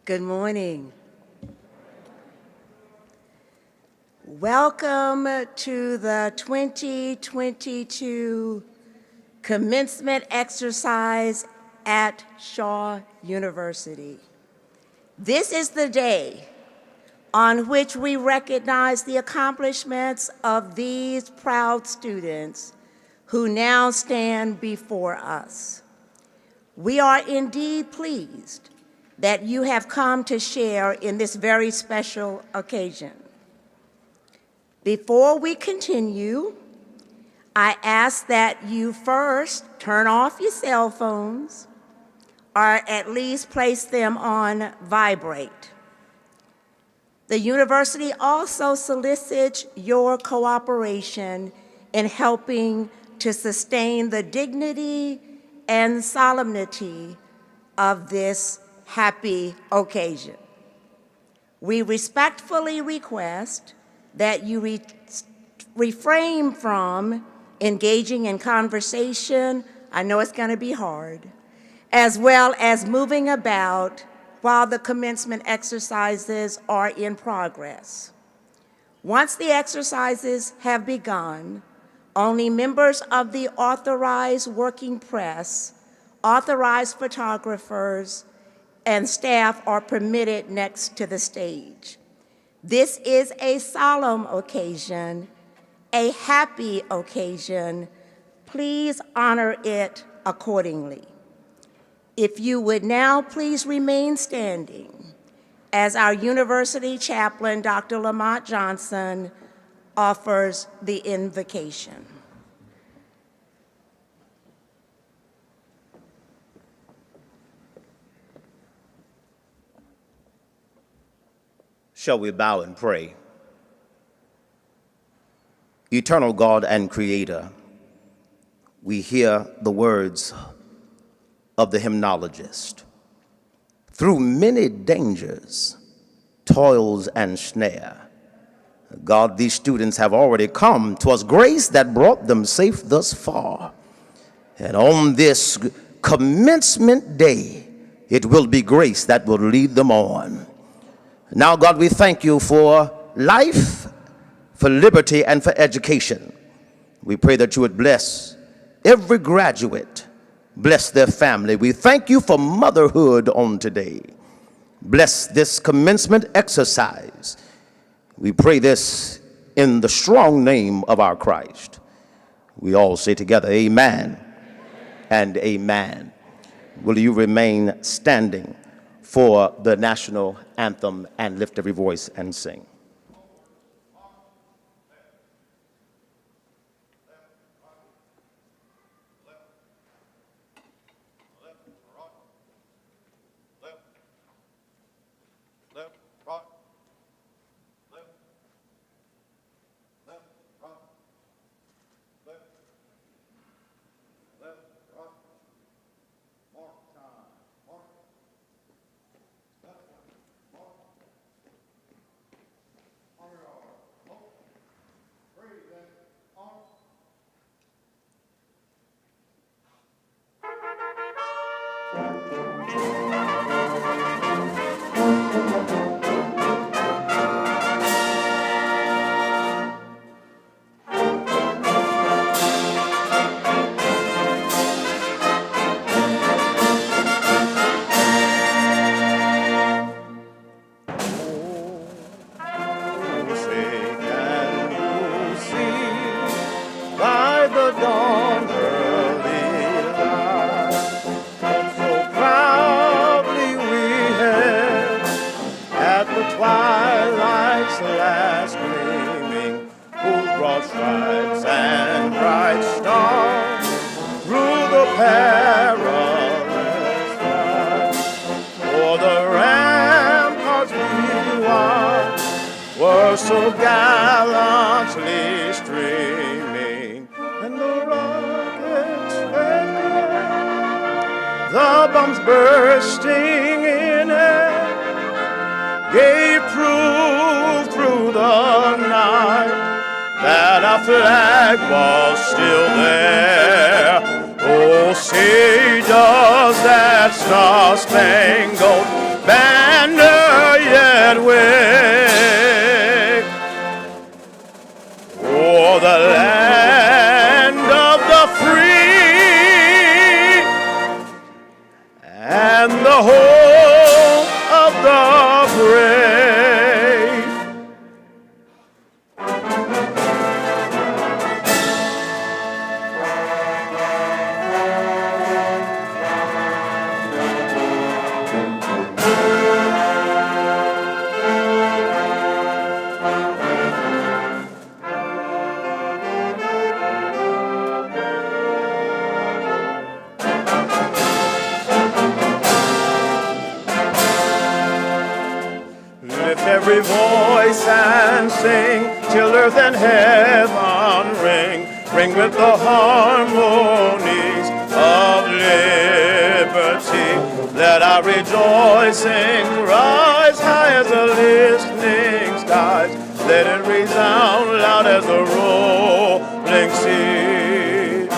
Good morning. Welcome to the 2022 commencement exercise at Shaw University. This is the day on which we recognize the accomplishments of these proud students who now stand before us. We are indeed pleased that you have come to share in this very special occasion. Before we continue, I ask that you first turn off your cell phones or at least place them on vibrate. The university also solicits your cooperation in helping to sustain the dignity and solemnity of this happy occasion. We respectfully request that you refrain from engaging in conversation, I know it's going to be hard, as well as moving about while the commencement exercises are in progress. Once the exercises have begun, only members of the authorized working press, authorized photographers, and staff are permitted next to the stage. This is a solemn occasion, a happy occasion. Please honor it accordingly. If you would now please remain standing as our university chaplain, Dr. Lamont Johnson, offers the invocation. Shall we bow and pray? Eternal God and Creator, we hear the words of the hymnologist. Through many dangers, toils, and snare, God, these students have already come. 'Twas grace that brought them safe thus far. And on this commencement day, it will be grace that will lead them on. Now, God, we thank you for life, for liberty, and for education. We pray that you would bless every graduate, bless their family. We thank you for motherhood on today. Bless this commencement exercise. We pray this in the strong name of our Christ. We all say together, amen and amen. Will you remain standing for the national anthem and lift every voice and sing? So gallantly streaming, and the rockets red glare, the bombs bursting in air, gave proof through the night that our flag was still there. Oh, say does that star-spangled banner way. Oh, the land of the free and the home of the brave. Lift every voice and sing till earth and heaven ring. Ring with the harmonies of liberty. Let our rejoicing rise high as the listening skies. Let it resound loud as the rolling sea.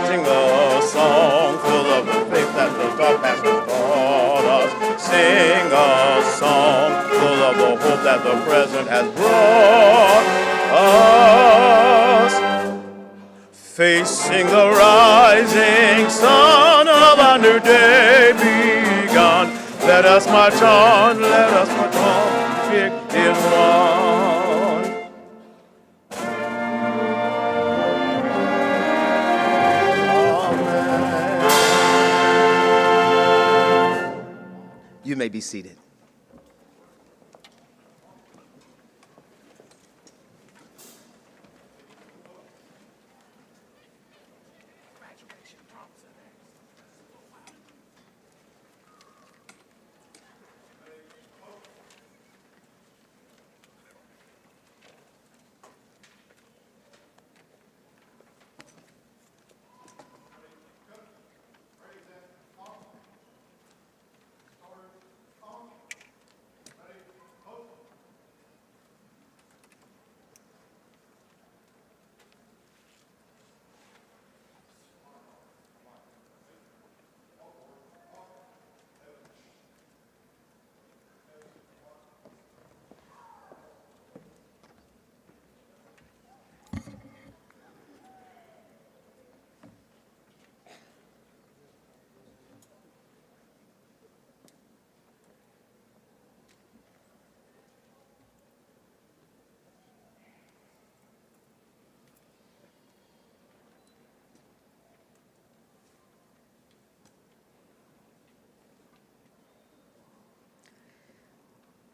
Sing a song full of the faith that the dark past has taught us. Sing a song full of the hope that the present has brought us. Facing the rising sun of a new day begun. Let us march on, let us march on, victory is won. Amen. You may be seated.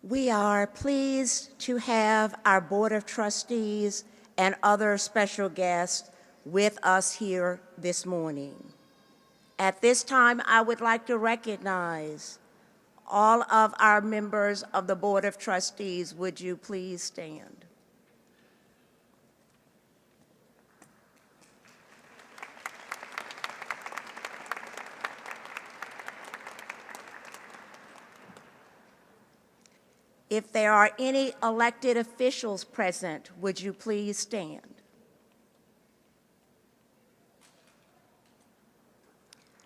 We are pleased to have our Board of Trustees and other special guests with us here this morning. At this time, I would like to recognize all of our members of the Board of Trustees. Would you please stand? If there are any elected officials present, would you please stand?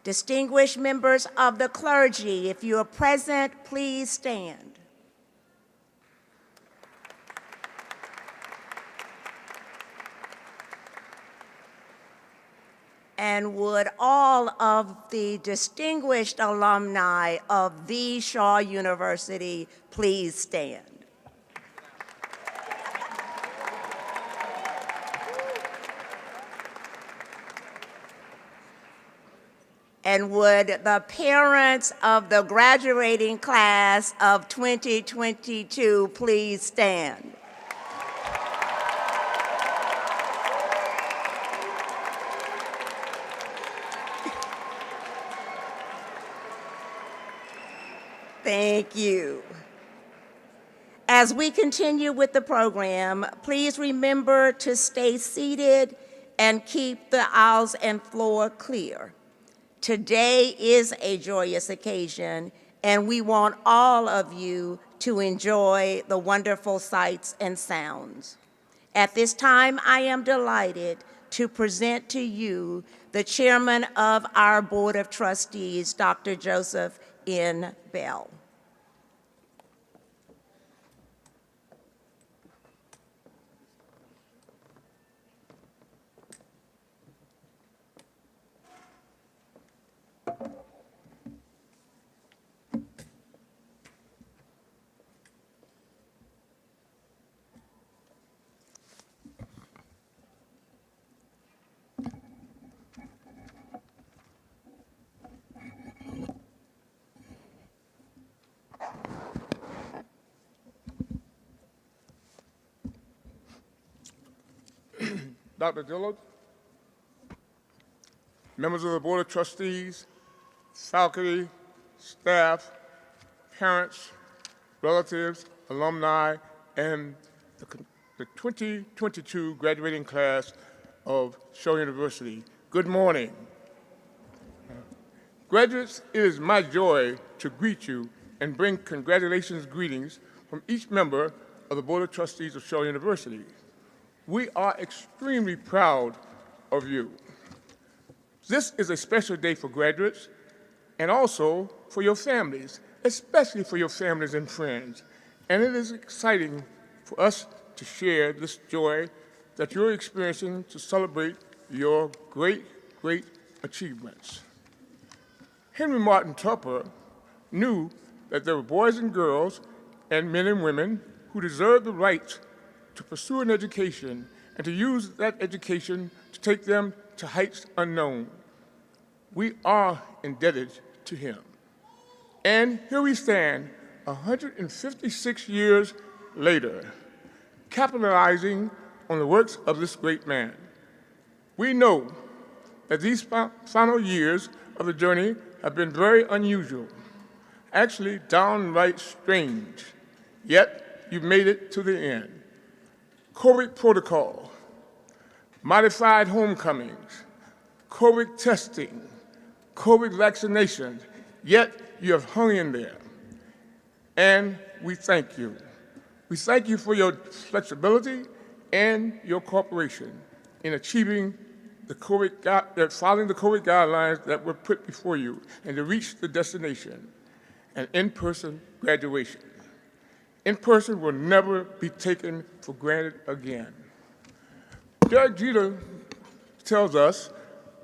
Distinguished members of the clergy, if you are present, please stand. And would all of the distinguished alumni of the Shaw University please stand? And would the parents of the graduating class of 2022 please stand? Thank you. As we continue with the program, please remember to stay seated and keep the aisles and floor clear. Today is a joyous occasion, and we want all of you to enjoy the wonderful sights and sounds. At this time, I am delighted to present to you the chairman of our Board of Trustees, Dr. Joseph N. Bell. Dr. Dillard, members of the Board of Trustees, faculty, staff, parents, relatives, alumni, and the 2022 graduating class of Shaw University. Good morning. Graduates, it is my joy to greet you and bring congratulations greetings from each member of the Board of Trustees of Shaw University. We are extremely proud of you. This is a special day for graduates and also for your families, especially for your families and friends. And it is exciting for us to share this joy that you're experiencing to celebrate your great, great achievements. Henry Martin Tupper knew that there were boys and girls and men and women who deserved the right to pursue an education and to use that education to take them to heights unknown. We are indebted to him. And here we stand, 156 years later, capitalizing on the works of this great man. We know that these final years of the journey have been very unusual, actually downright strange, yet you've made it to the end. COVID protocol, modified homecomings, COVID testing, COVID vaccinations, yet you have hung in there. And we thank you. We thank you for your flexibility and your cooperation in achieving following the COVID guidelines that were put before you and to reach the destination, an in-person graduation. In-person will never be taken for granted again. Derek Jeter tells us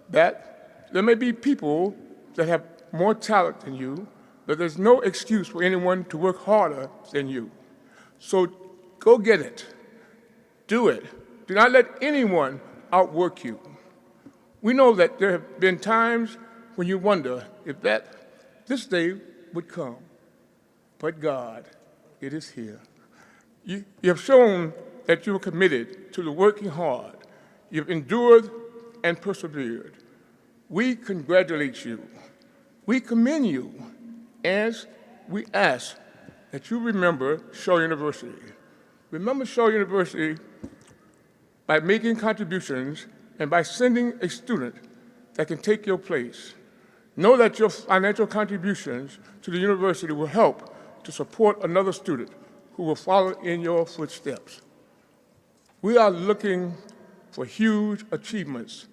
that there may be people that have more talent than you, but there's no excuse for anyone to work harder than you. So go get it. Do it. Do not let anyone outwork you. We know that there have been times when you wonder if this day would come. But God, it is here. You have shown that you are committed to the working hard. You've endured and persevered. We congratulate you. We commend you as we ask that you remember Shaw University. Remember Shaw University by making contributions and by sending a student that can take your place. Know that your financial contributions to the university will help to support another student who will follow in your footsteps. We are looking for huge achievements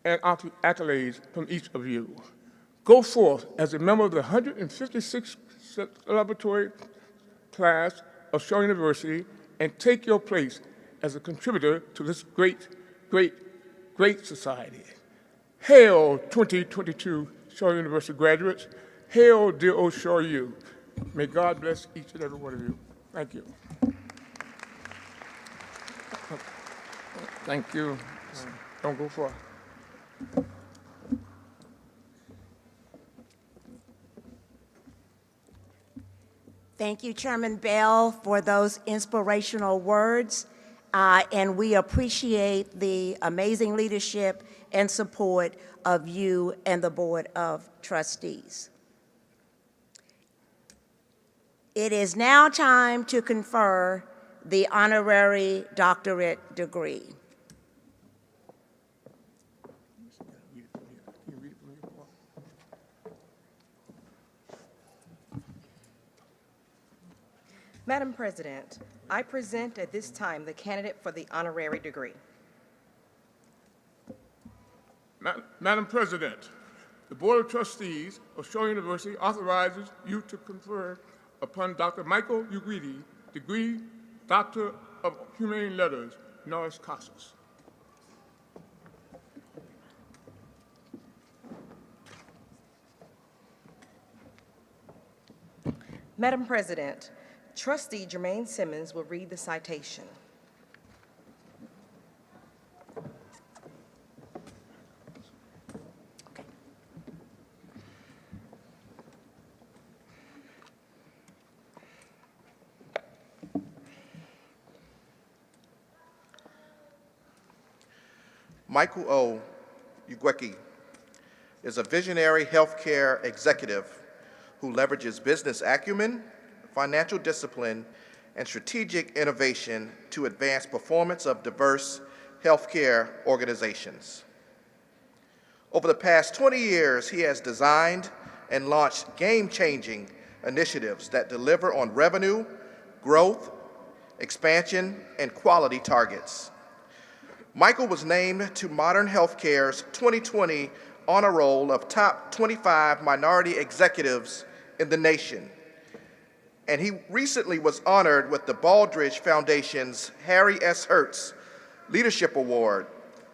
and accolades from each of you. Go forth as a member of the 156th celebratory class of Shaw University and take your place as a contributor to this great, great, great society. Hail 2022 Shaw University graduates. Hail dear old Shaw U. May God bless each and every one of you. Thank you. Thank you. Don't go far. Thank you, Chairman Bell, for those inspirational words. And we appreciate the amazing leadership and support of you and the Board of Trustees. It is now time to confer the honorary doctorate degree. Madam President, I present at this time the candidate for the honorary degree. Madam President, the Board of Trustees of Shaw University authorizes you to confer upon Dr. Michael Yawiki, degree Doctor of Humane Letters, honoris causa. Madam President, Trustee Jermaine Simmons will read the citation. Michael Yawiki is a visionary healthcare executive who leverages business acumen, financial discipline, and strategic innovation to advance performance of diverse healthcare organizations. Over the past 20 years, he has designed and launched game-changing initiatives that deliver on revenue, growth, expansion, and quality targets. Michael was named to Modern Healthcare's 2020 honor roll of top 25 minority executives in the nation. And he recently was honored with the Baldrige Foundation's Harry S. Hertz Leadership Award,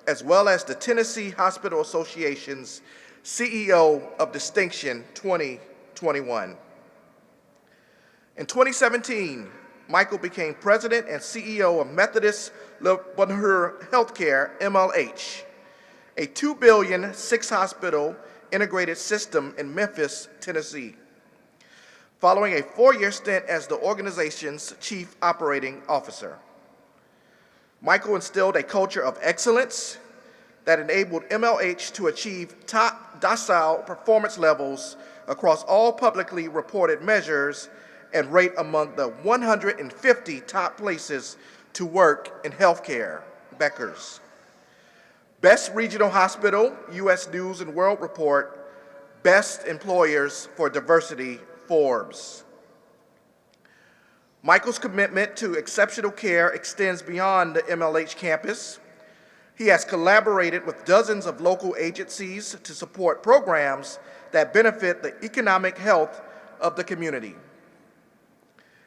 as well as the Tennessee Hospital Association's CEO of Distinction 2021. In 2017, Michael became president and CEO of Methodist Le Bonheur Healthcare, MLH, a $2 billion, 6-hospital integrated system in Memphis, Tennessee, following a 4-year stint as the organization's chief operating officer. Michael instilled a culture of excellence that enabled MLH to achieve top decile performance levels across all publicly reported measures and rate among the 150 top places to work in healthcare, Becker's. Best Regional Hospital, U.S. News and World Report, Best Employers for Diversity, Forbes. Michael's commitment to exceptional care extends beyond the MLH campus. He has collaborated with dozens of local agencies to support programs that benefit the economic health of the community.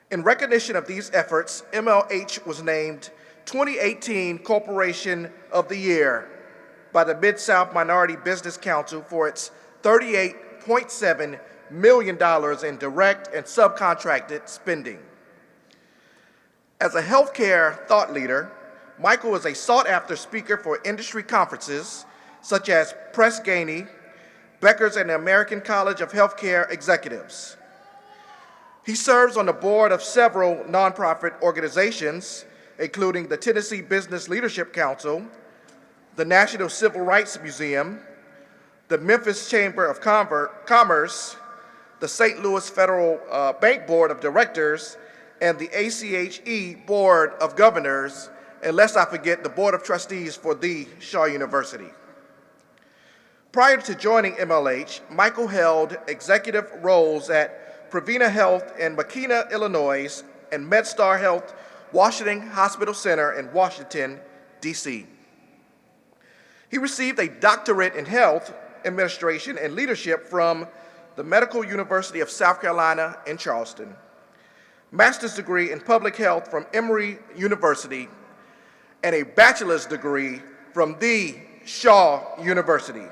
In recognition of these efforts, MLH was named 2018 Corporation of the Year by the Mid-South Minority Business Council for its $38.7 million in direct and subcontracted spending. As a healthcare thought leader, Michael is a sought-after speaker for industry conferences such as Press Ganey, Becker's, and the American College of Healthcare Executives. He serves on the board of several nonprofit organizations, including the Tennessee Business Leadership Council, the National Civil Rights Museum, the Memphis Chamber of Commerce, the St. Louis Federal Bank Board of Directors, and the ACHE Board of Governors, and lest I forget, the Board of Trustees for the Shaw University. Prior to joining MLH, Michael held executive roles at Prevena Health in Makena, Illinois, and MedStar Health Washington Hospital Center in Washington, D.C. He received a doctorate in health administration and leadership from the Medical University of South Carolina in Charleston, master's degree in public health from Emory University, and a bachelor's degree from the Shaw University.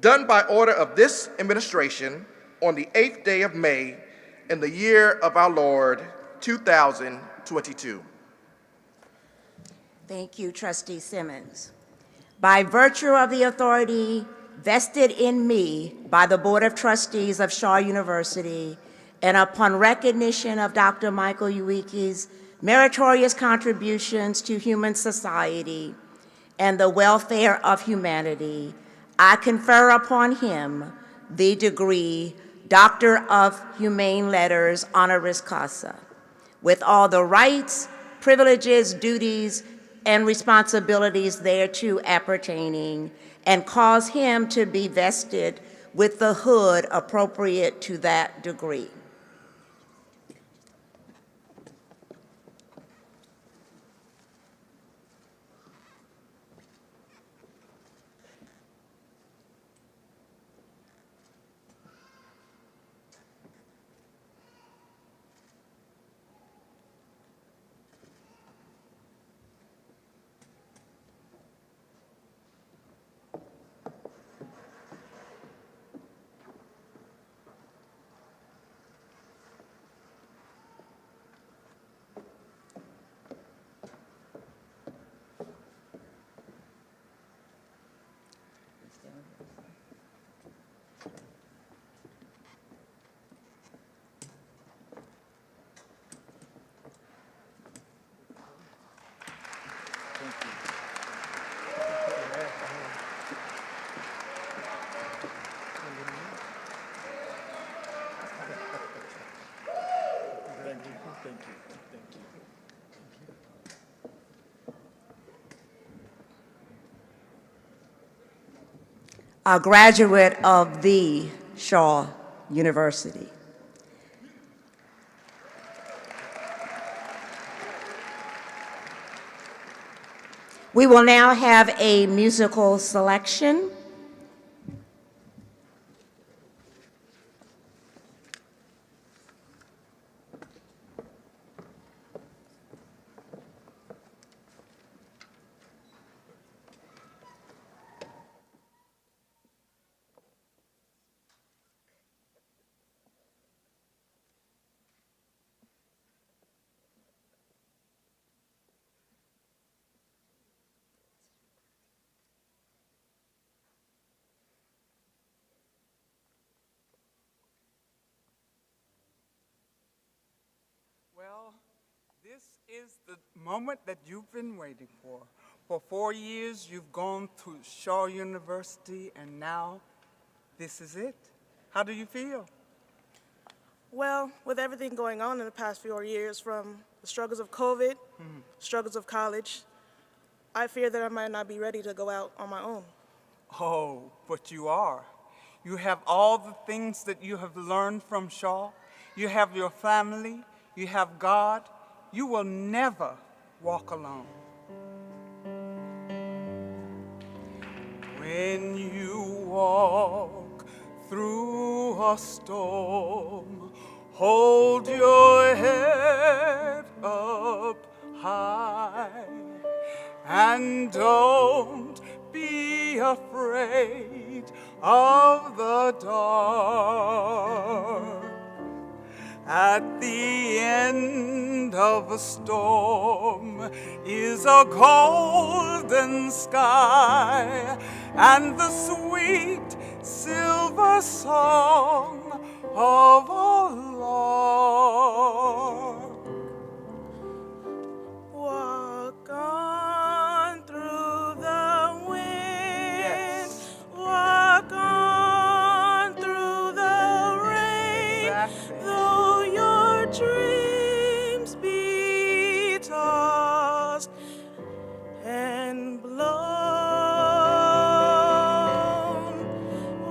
Done by order of this administration on the 8th day of May in the year of our Lord, 2022. Thank you, Trustee Simmons. By virtue of the authority vested in me by the Board of Trustees of Shaw University, and upon recognition of Dr. Michael Yawiki's meritorious contributions to human society and the welfare of humanity, I confer upon him the degree Doctor of Humane Letters honoris causa, with all the rights, privileges, duties, and responsibilities thereto appertaining, and cause him to be vested with the hood appropriate to that degree. a graduate of the Shaw University. We will now have a musical selection. Well, this is the moment that you've been waiting for. For 4 years, you've gone to Shaw University, and now this is it. How do you feel? Well, with everything going on in the past 4 years, from the struggles of COVID, struggles of college, I fear that I might not be ready to go out on my own. Oh, but you are. You have all the things that you have learned from Shaw. You have your family. You have God. You will never walk alone. When you walk through a storm, hold your head up high and don't be afraid of the dark. At the end of a storm is a golden sky and the sweet silver song of a lark. Walk on through the wind. Yes. Walk on through the rain. Exactly. Though your dreams be tossed and blown.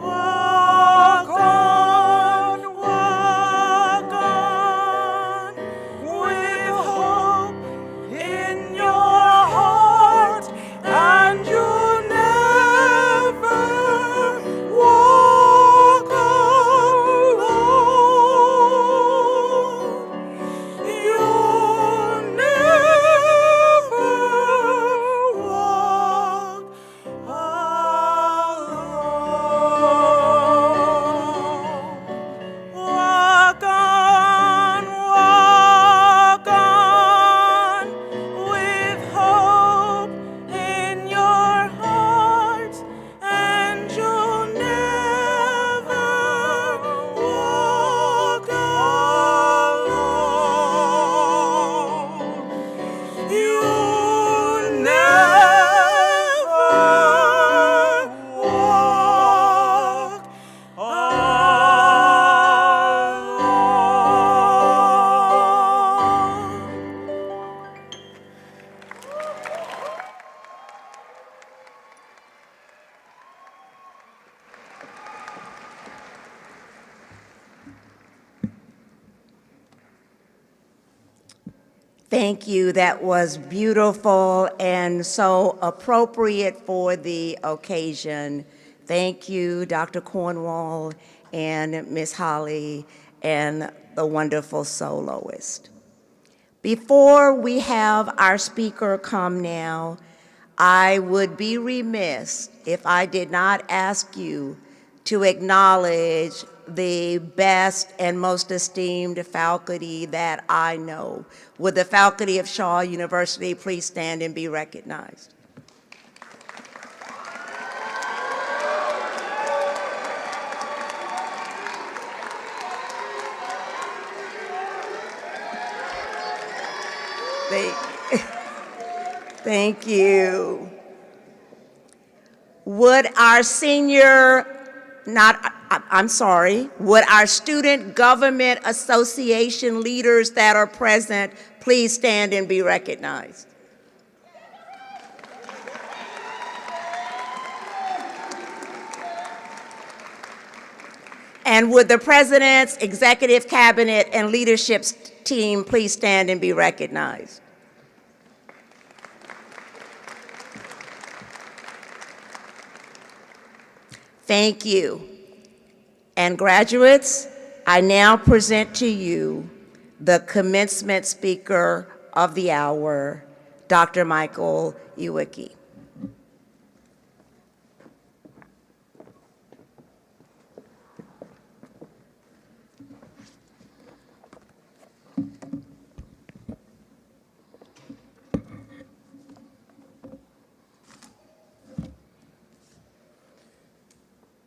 Walk on with hope in your heart, and you'll never walk alone. You'll never walk alone. Walk on with hope in your heart, and you'll never walk alone. You'll never walk alone. Thank you. That was beautiful and so appropriate for the occasion. Thank you, Dr. Cornwall and Miss Holly and the wonderful soloist. Before we have our speaker come now, I would be remiss if I did not ask you to acknowledge the best and most esteemed faculty that I know. Would the faculty of Shaw University please stand and be recognized? Thank you. Would our would our Student Government Association leaders that are present please stand and be recognized? And would the President's Executive Cabinet and leadership team please stand and be recognized? Thank you. And graduates, I now present to you the commencement speaker of the hour, Dr. Michael Yawiki.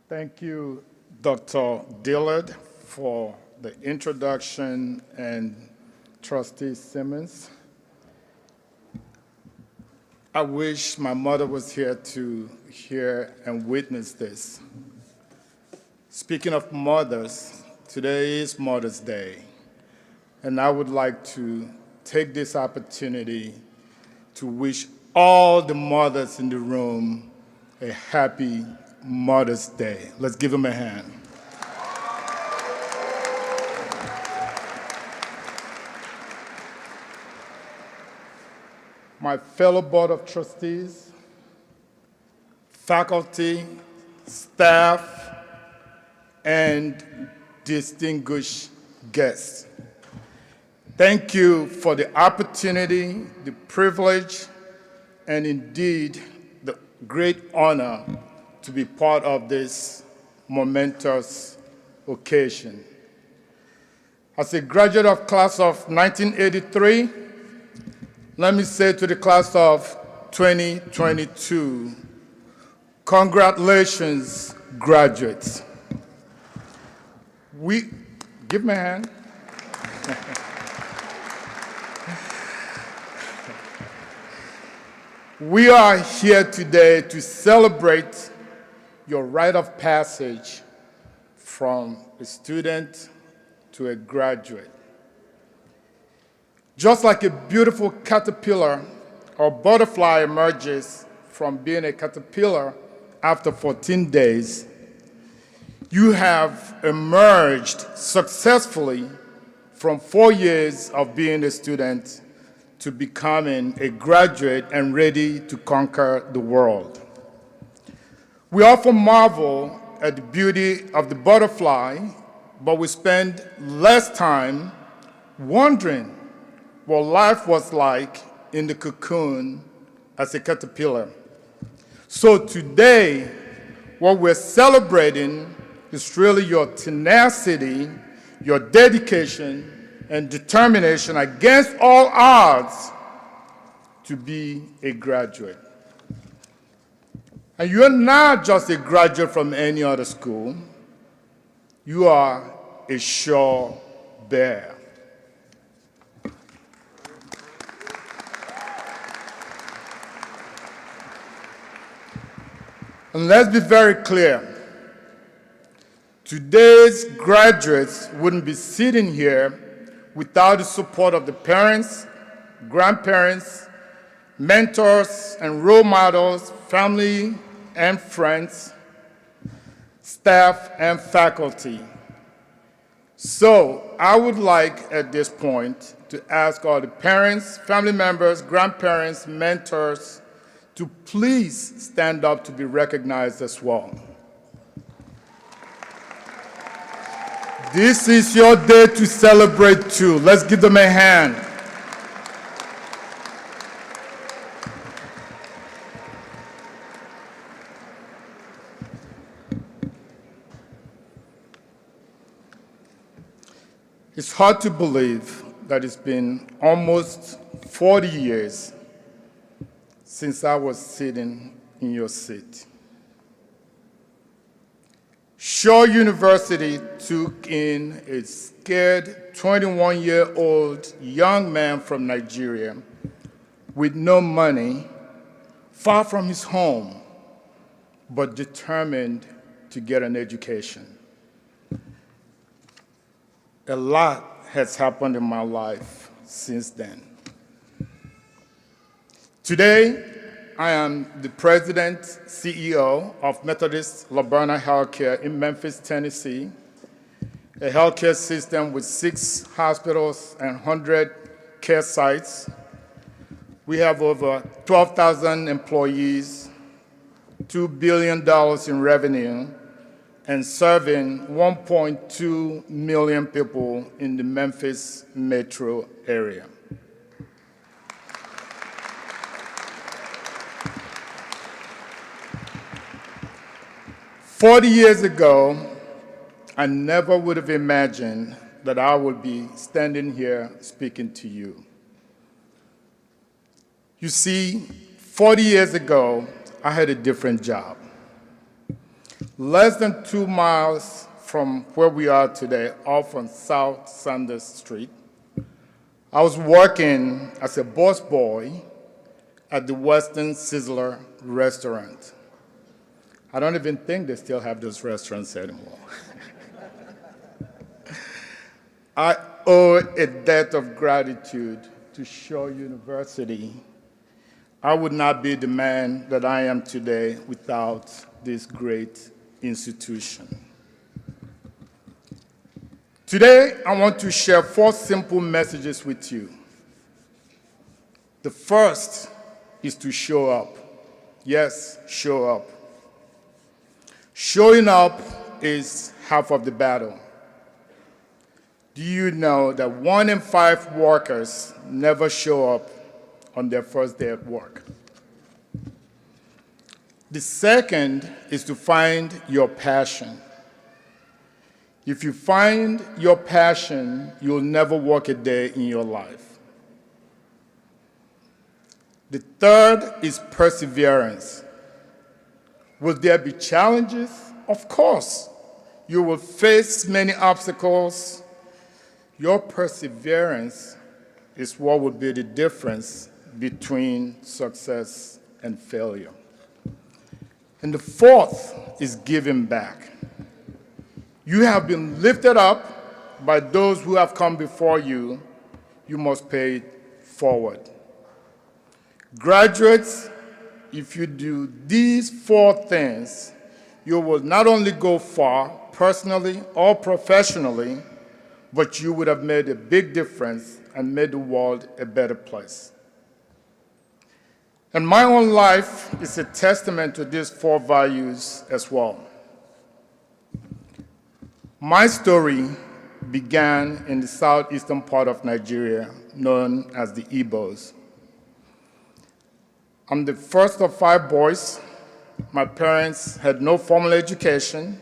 Thank you, Dr. Dillard, for the introduction, and Trustee Simmons. I wish my mother was here to hear and witness this. Speaking of mothers, today is Mother's Day, and I would like to take this opportunity to wish all the mothers in the room a happy Mother's Day. Let's give them a hand. My fellow Board of Trustees, faculty, staff, and distinguished guests, thank you for the opportunity, the privilege, and indeed the great honor to be part of this momentous occasion. As a graduate of class of 1983, let me say to the class of 2022, congratulations, graduates. Give me a hand. We are here today to celebrate your rite of passage from a student to a graduate. Just like a beautiful caterpillar or butterfly emerges from being a caterpillar after 14 days, you have emerged successfully from 4 years of being a student to becoming a graduate and ready to conquer the world. We often marvel at the beauty of the butterfly, but we spend less time wondering what life was like in the cocoon as a caterpillar. So today, what we're celebrating is really your tenacity, your dedication, and determination against all odds to be a graduate. And you're not just a graduate from any other school. You are a sure bear. And let's be very clear. Today's graduates wouldn't be sitting here without the support of the parents, grandparents, mentors and role models, family and friends, staff and faculty. So I would like at this point to ask all the parents, family members, grandparents, mentors to please stand up to be recognized as well. This is your day to celebrate too. Let's give them a hand. It's hard to believe that it's been almost 40 years since I was sitting in your seat. Shaw University took in a scared 21-year-old young man from Nigeria with no money, far from his home, but determined to get an education. A lot has happened in my life since then. Today, I am the President, CEO of Methodist Labarna Healthcare in Memphis, Tennessee, a healthcare system with 6 hospitals and 100 care sites. We have over 12,000 employees, $2 billion in revenue, and serving 1.2 million people in the Memphis metro area. "40 years ago, I never would have imagined that I would be standing here speaking to you. You see, 40 years ago, I had a different job. Less than 2 miles from where we are today, off on South Sanders Street, I was working as a busboy at the Western Sizzler restaurant. I don't even think they still have those restaurants anymore. I owe a debt of gratitude to Shaw University. I would not be the man that I am today without this great institution. Today, I want to share 4 simple messages with you. The first is to show up. Yes, show up. Showing up is half of the battle. Do you know that 1 in 5 workers never show up on their first day at work? The second is to find your passion. If you find your passion, you'll never work a day in your life. The third is perseverance. Will there be challenges? Of course. You will face many obstacles. Your perseverance is what will be the difference between success and failure. And the fourth is giving back. You have been lifted up by those who have come before you. You must pay it forward. Graduates, if you do these 4 things, you will not only go far personally or professionally, but you would have made a big difference and made the world a better place. And my own life is a testament to these 4 values as well. My story began in the southeastern part of Nigeria, known as the Igbos. I'm the first of 5 boys. My parents had no formal education.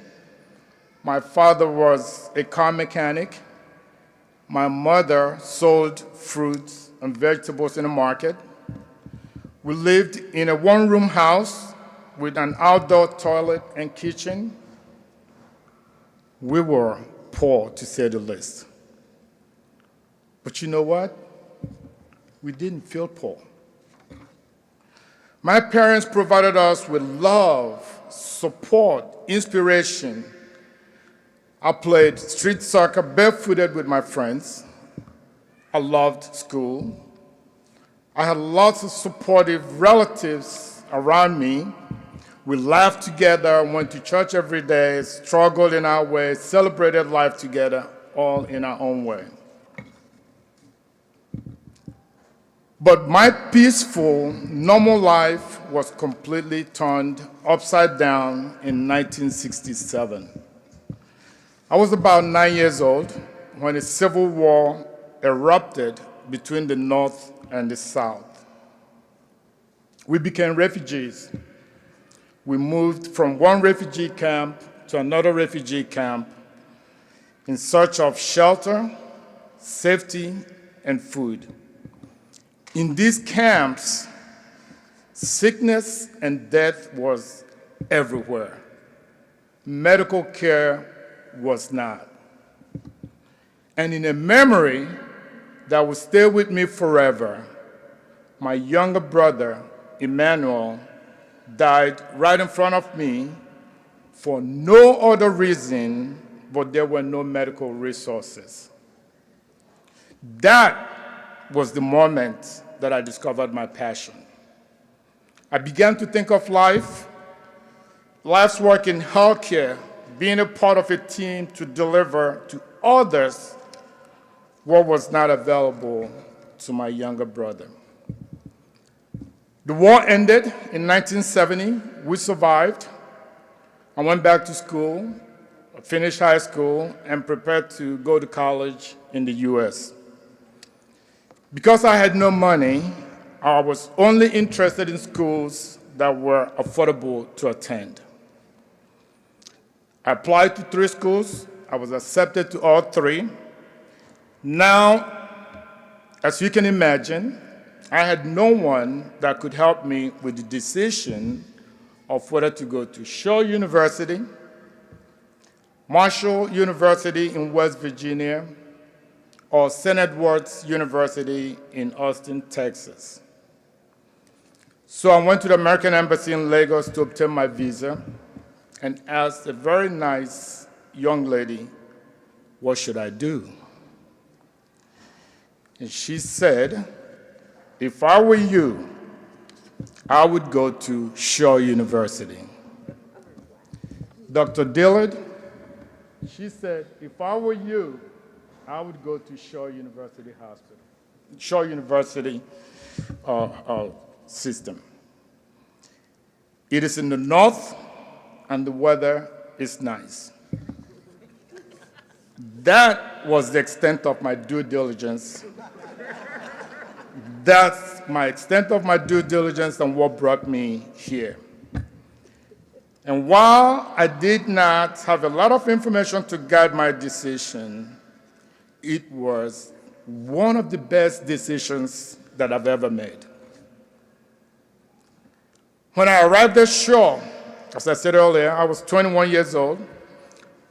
My father was a car mechanic. My mother sold fruits and vegetables in the market. We lived in a 1-room house with an outdoor toilet and kitchen. We were poor, to say the least. But you know what? We didn't feel poor. My parents provided us with love, support, inspiration. I played street soccer barefooted with my friends. I loved school. I had lots of supportive relatives around me. We laughed together, went to church every day, struggled in our way, celebrated life together, all in our own way. But my peaceful, normal life was completely turned upside down in 1967. I was about 9 years old when a civil war erupted between the North and the South. We became refugees. We moved from one refugee camp to another refugee camp in search of shelter, safety, and food. In these camps, sickness and death was everywhere. Medical care was not. And in a memory that will stay with me forever, my younger brother, Emmanuel, died right in front of me for no other reason but there were no medical resources. That was the moment that I discovered my passion. I began to think of life's work in healthcare, being a part of a team to deliver to others what was not available to my younger brother. The war ended in 1970. We survived. I went back to school, finished high school, and prepared to go to college in the US. Because I had no money, I was only interested in schools that were affordable to attend. I applied to 3 schools. I was accepted to all 3. Now, as you can imagine, I had no one that could help me with the decision of whether to go to Shaw University, Marshall University in West Virginia, or St. Edward's University in Austin, Texas. So I went to the American Embassy in Lagos to obtain my visa and asked a very nice young lady, what should I do? And she said, if I were you, I would go to Shaw University. Dr. Dillard, she said, if I were you, I would go to Shaw University Hospital, Shaw University system. It is in the north, and the weather is nice. That was the extent of my due diligence. That's my extent of my due diligence and what brought me here. And while I did not have a lot of information to guide my decision, it was one of the best decisions that I've ever made. When I arrived at Shaw, as I said earlier, I was 21 years old.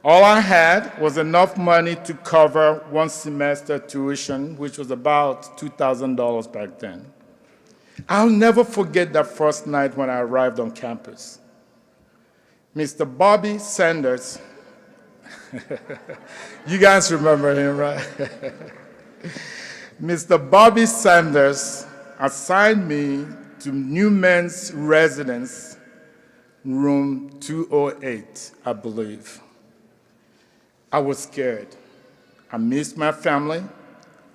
All I had was enough money to cover one semester tuition, which was about $2,000 back then. I'll never forget that first night when I arrived on campus. Mr. Bobby Sanders, you guys remember him, right? Mr. Bobby Sanders assigned me to Newman's residence, room 208, I believe. I was scared. I missed my family.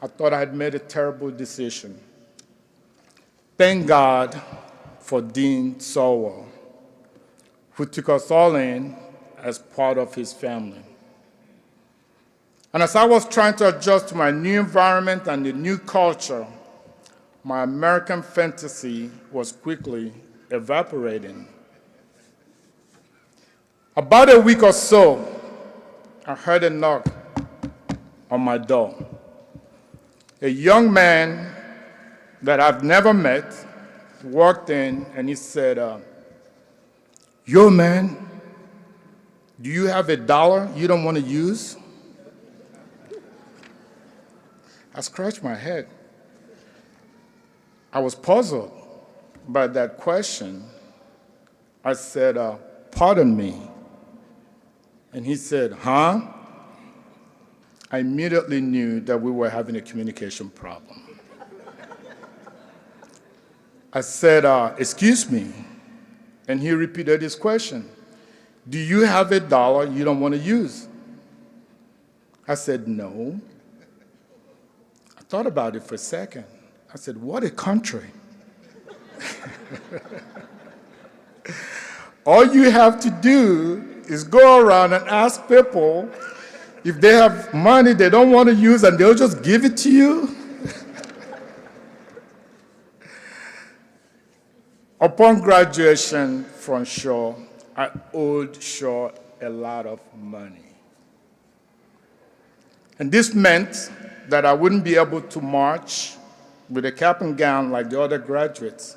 I thought I had made a terrible decision. Thank God for Dean Sowell, who took us all in as part of his family. And as I was trying to adjust to my new environment and the new culture, my American fantasy was quickly evaporating. About a week or so, I heard a knock on my door. A young man that I've never met walked in and he said, yo, man, do you have $1 you don't want to use? I scratched my head. I was puzzled by that question. I said, pardon me. And he said, huh? I immediately knew that we were having a communication problem. I said, excuse me. And he repeated his question. Do you have $1 you don't want to use? I said, no. I thought about it for a second. I said, what a country. All you have to do is go around and ask people if they have money they don't want to use and they'll just give it to you. Upon graduation from Shaw, I owed Shaw a lot of money. And this meant that I wouldn't be able to march with a cap and gown like the other graduates.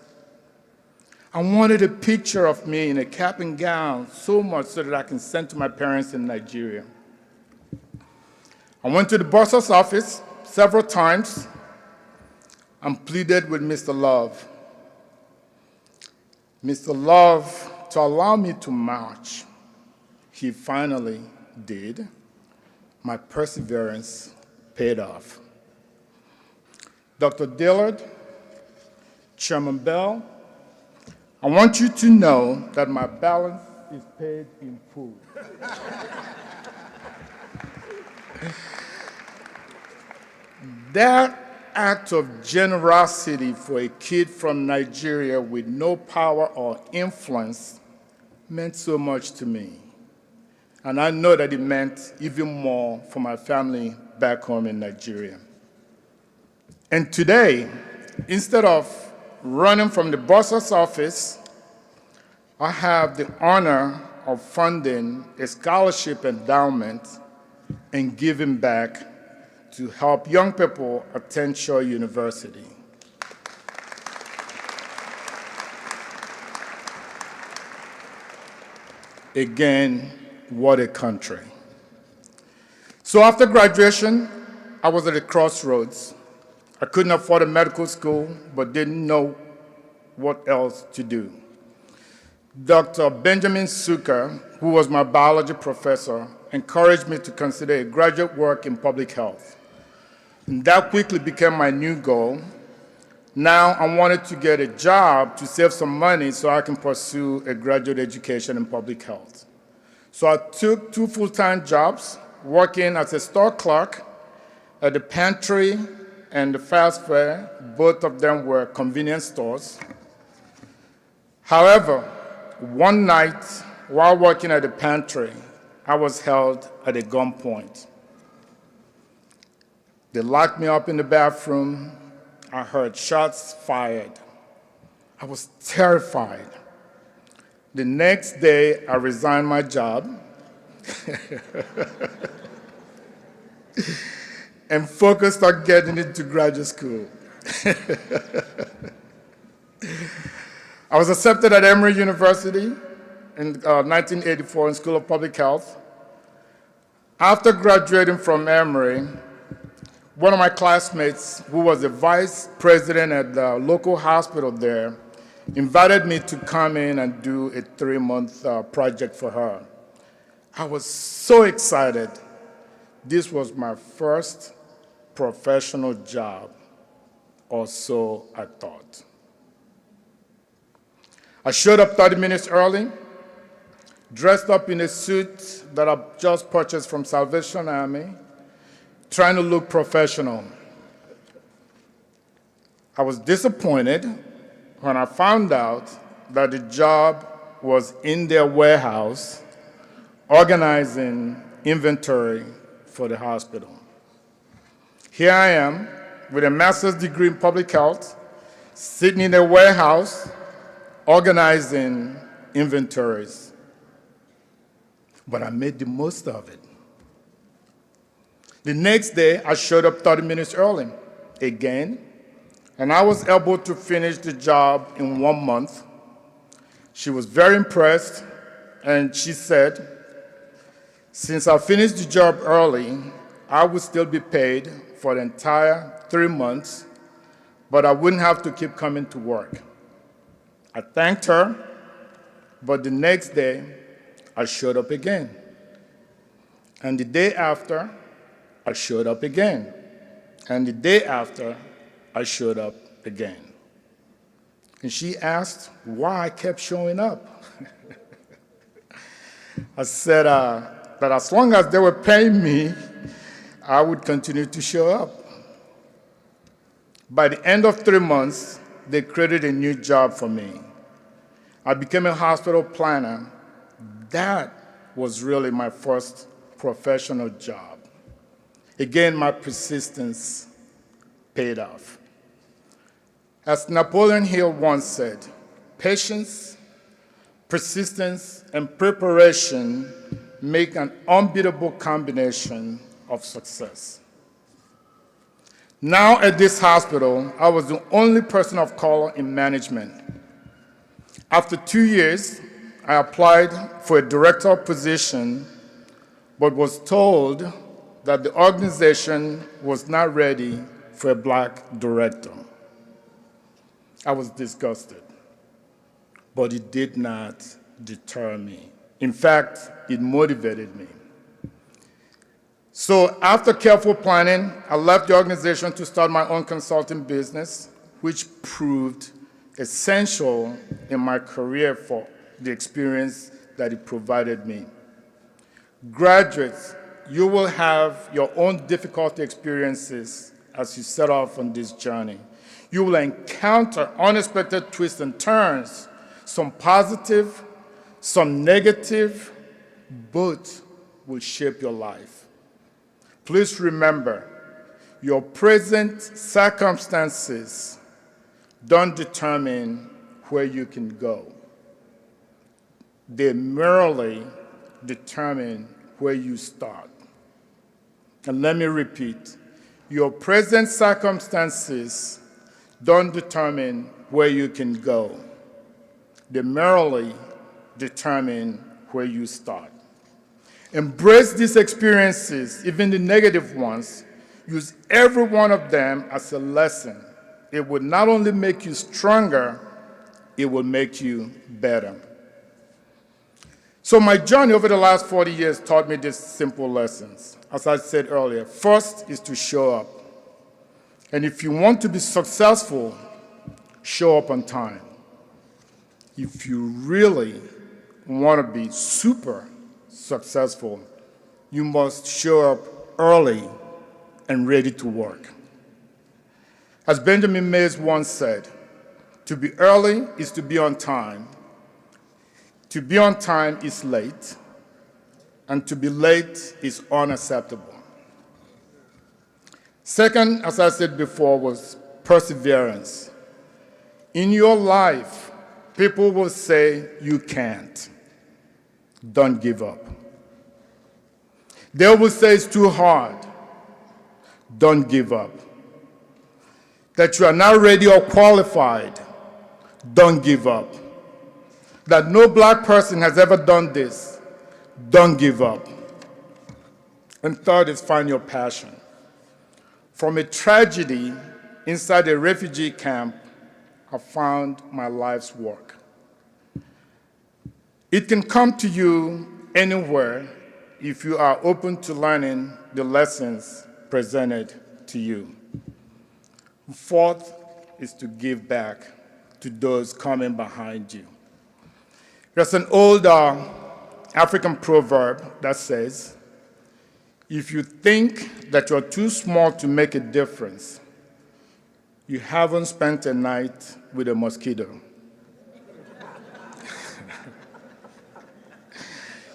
I wanted a picture of me in a cap and gown so much so that I can send to my parents in Nigeria. I went to the bursar's office several times and pleaded with Mr. Love. Mr. Love, to allow me to march, he finally did. My perseverance paid off. Dr. Dillard, Chairman Bell, I want you to know that my balance is paid in full. That act of generosity for a kid from Nigeria with no power or influence meant so much to me. And I know that it meant even more for my family back home in Nigeria. And today, instead of running from the boss's office, I have the honor of funding a scholarship endowment and giving back to help young people attend Shaw University. Again, what a country. So after graduation, I was at a crossroads. I couldn't afford a medical school, but didn't know what else to do. Dr. Benjamin Suka, who was my biology professor, encouraged me to consider a graduate work in public health. And that quickly became my new goal. Now I wanted to get a job to save some money so I can pursue a graduate education in public health. So I took 2 full-time jobs, working as a store clerk at the pantry and the fast food. Both of them were convenience stores. However, one night while working at the pantry, I was held at a gunpoint. They locked me up in the bathroom. I heard shots fired. I was terrified. The next day, I resigned my job and focused on getting into graduate school. I was accepted at Emory University in 1984 in School of Public Health. After graduating from Emory, one of my classmates, who was the vice president at the local hospital there, invited me to come in and do a 3-month project for her. I was so excited. This was my first professional job, or so I thought. I showed up 30 minutes early, dressed up in a suit that I just purchased from Salvation Army, trying to look professional. I was disappointed when I found out that the job was in their warehouse, organizing inventory for the hospital. Here I am with a master's degree in public health, sitting in a warehouse, organizing inventories. But I made the most of it. The next day, I showed up 30 minutes early again, and I was able to finish the job in 1 month. She was very impressed, and she said, since I finished the job early, I would still be paid for the entire 3 months, but I wouldn't have to keep coming to work. I thanked her, but the next day, I showed up again. And the day after, I showed up again. And the day after, I showed up again. And she asked why I kept showing up. I said that as long as they were paying me, I would continue to show up. By the end of 3 months, they created a new job for me. I became a hospital planner. That was really my first professional job. Again, my persistence paid off. As Napoleon Hill once said, patience, persistence, and preparation make an unbeatable combination of success. Now at this hospital, I was the only person of color in management. After 2 years, I applied for a director position, but was told that the organization was not ready for a black director. I was disgusted, but it did not deter me. In fact, it motivated me. So after careful planning, I left the organization to start my own consulting business, which proved essential in my career for the experience that he provided me. Graduates, you will have your own difficult experiences as you set off on this journey. You will encounter unexpected twists and turns, some positive, some negative, both will shape your life. Please remember, your present circumstances don't determine where you can go. They merely determine where you start. And let me repeat, your present circumstances don't determine where you can go. They merely determine where you start. Embrace these experiences, even the negative ones. Use every one of them as a lesson. It will not only make you stronger, it will make you better. So my journey over the last 40 years taught me these simple lessons. As I said earlier, first is to show up. And if you want to be successful, show up on time. If you really want to be super successful, you must show up early and ready to work. As Benjamin Mays once said, to be early is to be on time. To be on time is late, and to be late is unacceptable. Second, as I said before, was perseverance. In your life, people will say you can't. Don't give up. They will say it's too hard. Don't give up. That you are not ready or qualified. Don't give up. That no black person has ever done this. Don't give up. And third is find your passion. From a tragedy inside a refugee camp, I found my life's work. It can come to you anywhere if you are open to learning the lessons presented to you. Fourth is to give back to those coming behind you. There's an old African proverb that says, if you think that you're too small to make a difference, you haven't spent a night with a mosquito.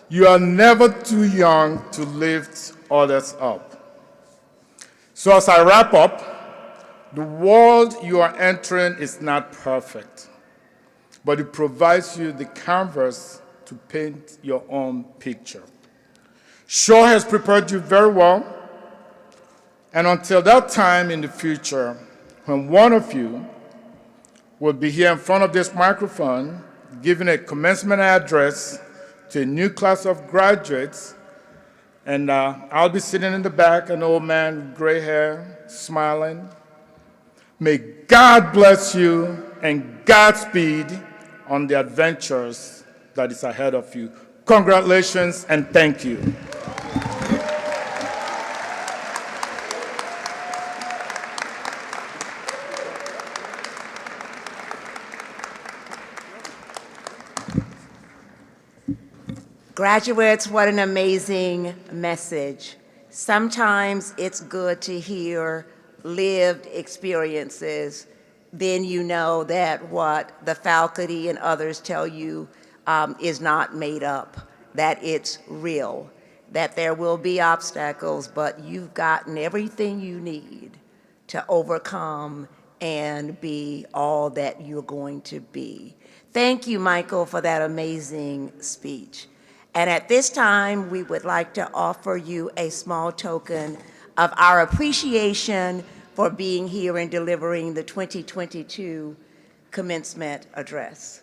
You are never too young to lift others up. So as I wrap up, the world you are entering is not perfect, but it provides you the canvas to paint your own picture. Shaw has prepared you very well, and until that time in the future, when one of you will be here in front of this microphone giving a commencement address to a new class of graduates, and I'll be sitting in the back, an old man with gray hair, smiling. May God bless you and Godspeed on the adventures that is ahead of you. Congratulations and thank you. Graduates, what an amazing message. Sometimes it's good to hear lived experiences. Then you know that what the faculty and others tell you is not made up, that it's real, that there will be obstacles, but you've gotten everything you need to overcome and be all that you're going to be. Thank you, Michael, for that amazing speech. And at this time, we would like to offer you a small token of our appreciation for being here and delivering the 2022 commencement address.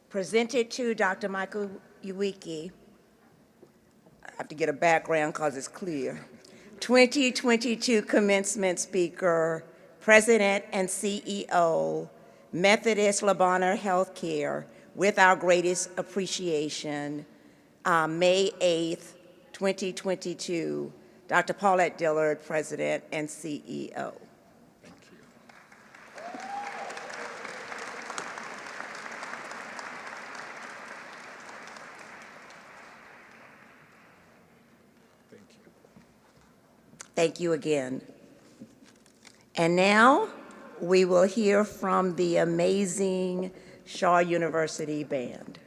Presented to Dr. Michael Yawiki. I have to get a background because it's clear. 2022 commencement speaker, President and CEO Methodist Le Bonheur Healthcare with our greatest appreciation, May 8th, 2022. Dr. Paulette Dillard, President and CEO. Thank you again. And now we will hear from the amazing Shaw University Band.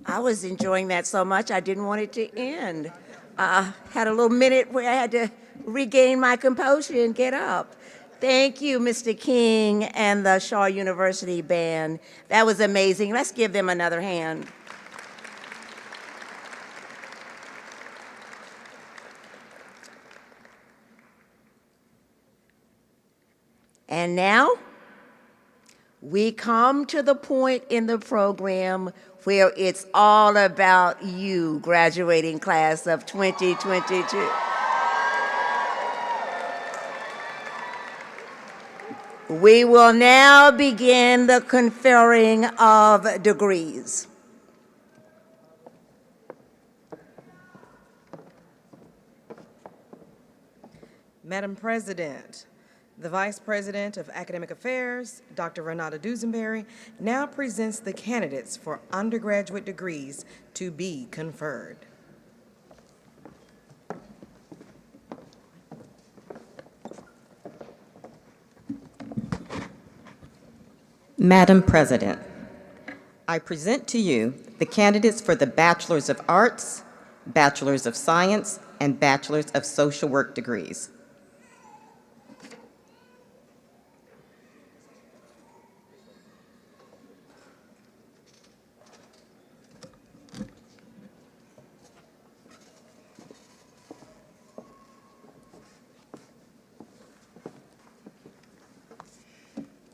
I was enjoying that so much, I didn't want it to end. Had a little minute where I had to regain my composure and get up. Thank you, Mr. King and the Shaw University Band. That was amazing. Let's give them another hand. And now, We come to the point in the program where it's all about you, graduating class of 2022. We will now begin the conferring of degrees. Madam President, the Vice President of Academic Affairs, Dr. Renata Dusenberry, now presents the candidates for undergraduate degrees to be conferred. Madam President, I present to you the candidates for the Bachelors of Arts, Bachelors of Science, and Bachelors of Social Work degrees.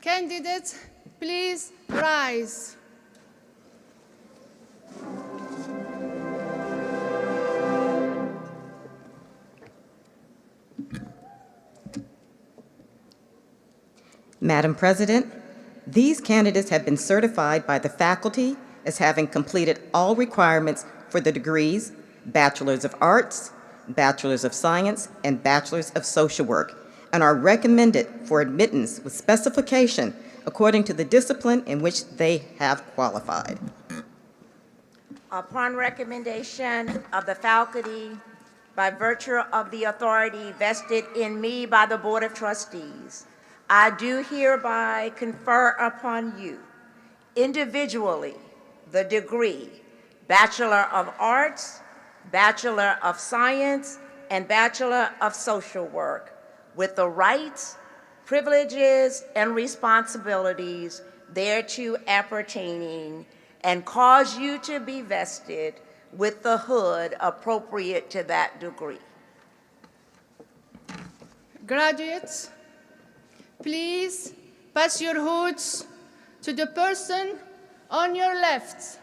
Candidates, please rise. Madam President, these candidates have been certified by the faculty as having completed all requirements for the degrees Bachelors of Arts, Bachelors of Science, and Bachelors of Social Work, and are recommended for admittance with specification according to the discipline in which they have qualified. Upon recommendation of the faculty, by virtue of the authority vested in me by the Board of Trustees, I do hereby confer upon you individually the degree Bachelor of Arts, Bachelor of Science, and Bachelor of Social Work, with the rights, privileges, and responsibilities thereto appertaining, and cause you to be vested with the hood appropriate to that degree. Graduates, please pass your hoods to the person on your left.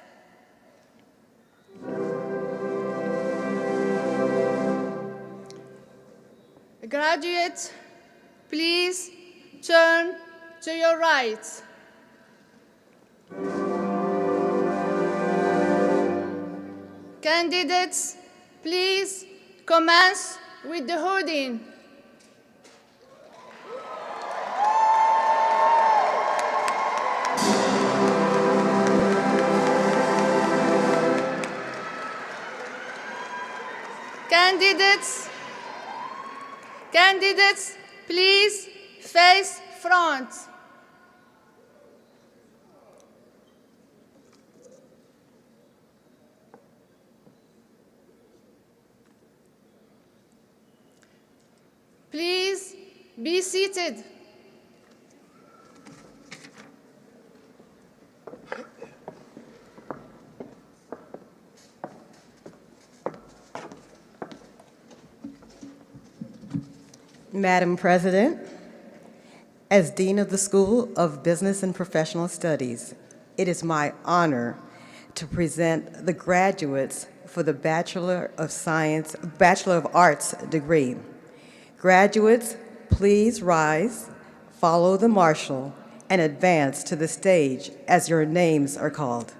Graduates, please turn to your right. Candidates, please commence with the hooding. Candidates, please face front. Please be seated. Madam President, as Dean of the School of Business and Professional Studies, it is my honor to present the graduates for the Bachelor of Arts degree. Graduates, please rise, follow the marshal, and advance to the stage as your names are called.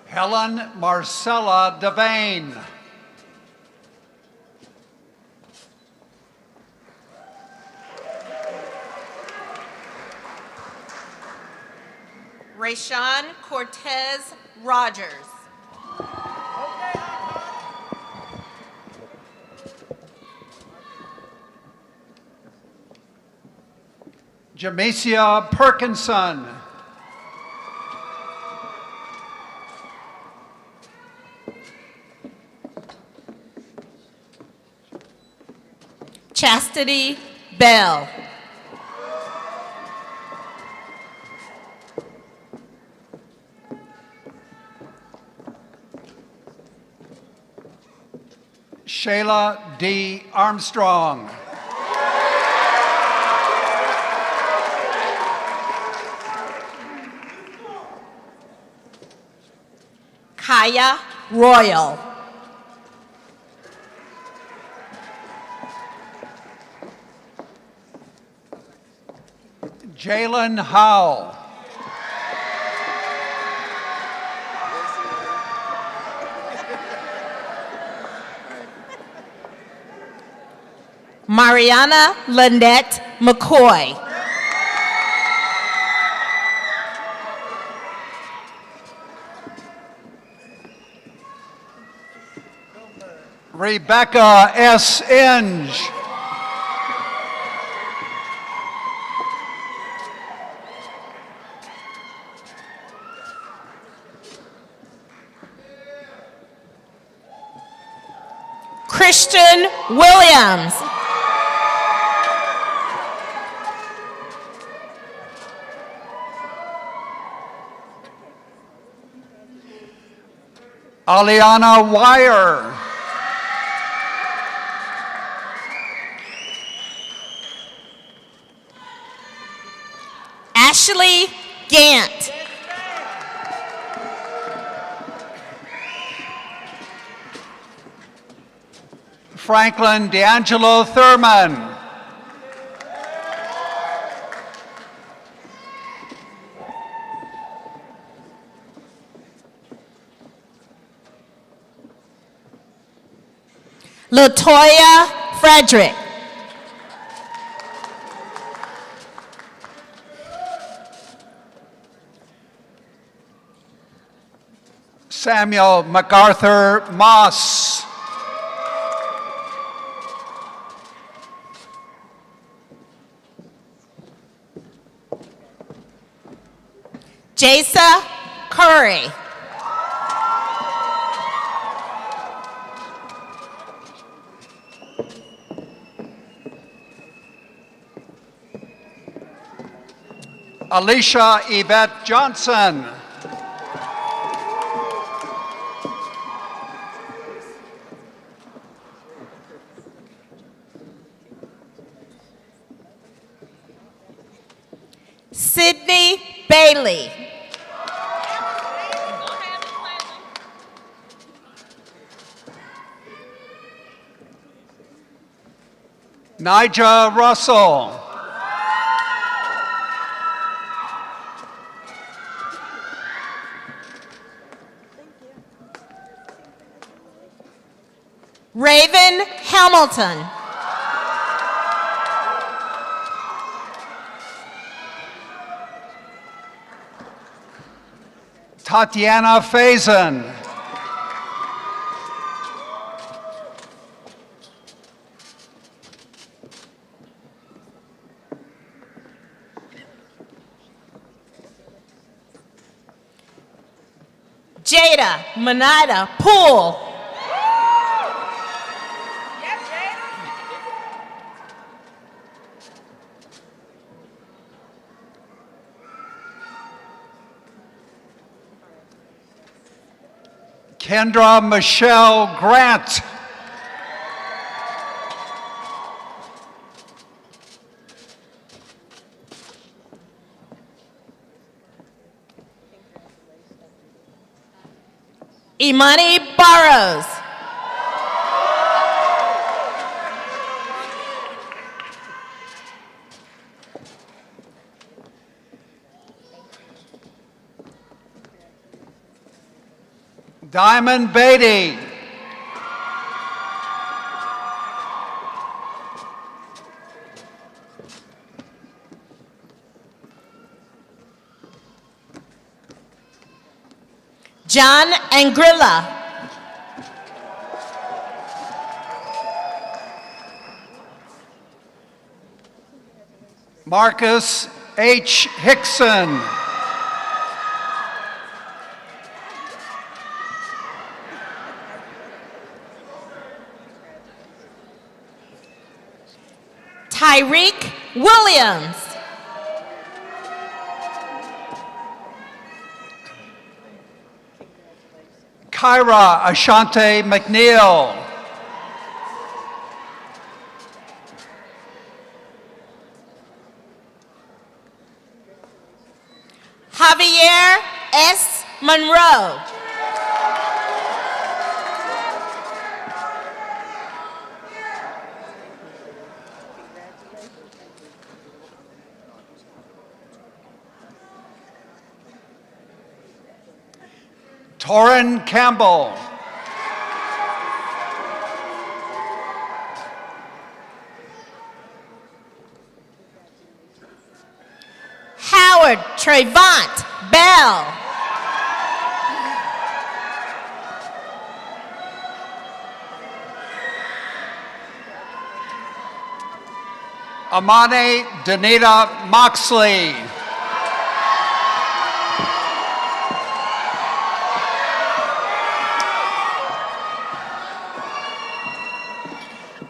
Helen Marcella Devane. Rayshawn Cortez Rogers. Jamesia Perkinson. Chastity Bell. Shayla D. Armstrong. Kaya Royal. Jalen Howell. Mariana Lynette McCoy. Rebecca S. Inge. Christian Williams. Aliana Wire. Ashley Gant. Franklin D'Angelo Thurman. Latoya Frederick. Samuel MacArthur Moss. Jasa Curry. Alicia Yvette Johnson. Sydney Bailey. Nigel Russell. Raven Hamilton. Tatiana Faison. Jada Manida Poole. Kendra Michelle Grant. Imani Burrows. Diamond Beatty. John Angrilla. Marcus H. Hickson. Tyreek Williams. Kyra Ashante McNeil. Javier S. Monroe. Torrin Campbell. Howard Trevant Bell. Amani Danita Moxley.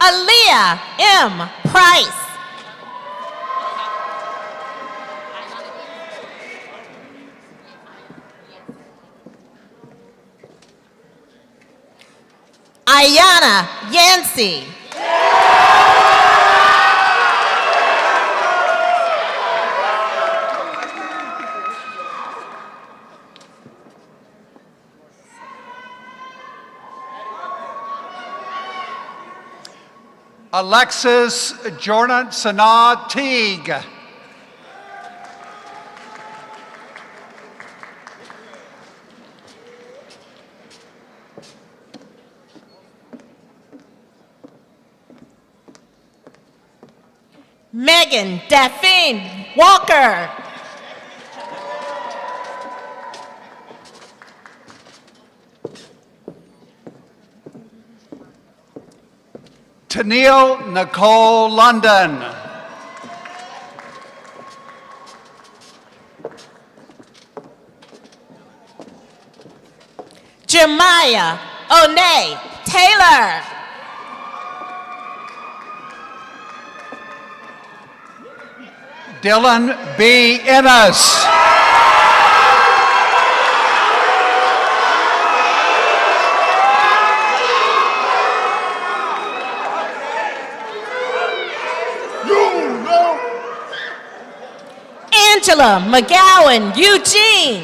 Aaliyah M. Price. Ayana Yancey. Alexis Jordan Sanaa Teague. Megan Delphine Walker. Tennille Nicole London. Jemiah Onay Taylor. Dylan B. Ennis. Angela McGowan Eugene.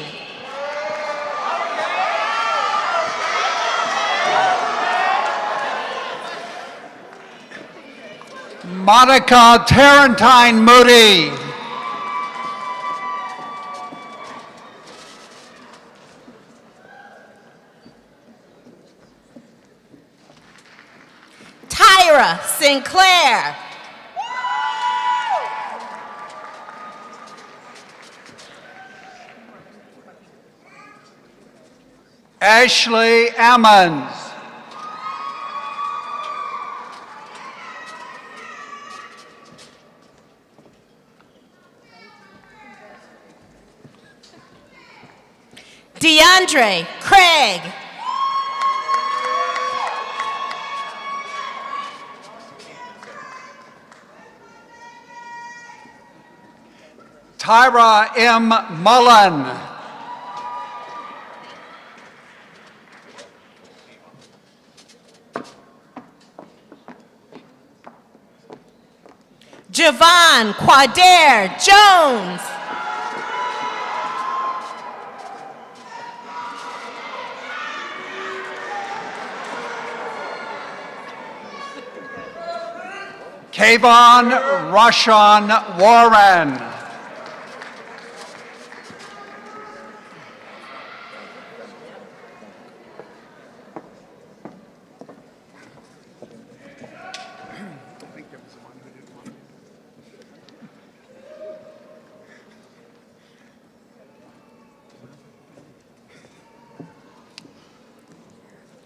Monica Tarantine Moody. Tyra Sinclair. Ashley Ammons. DeAndre Craig. Tyra M. Mullen. Javon Quadair Jones. Kayvon Rashawn Warren.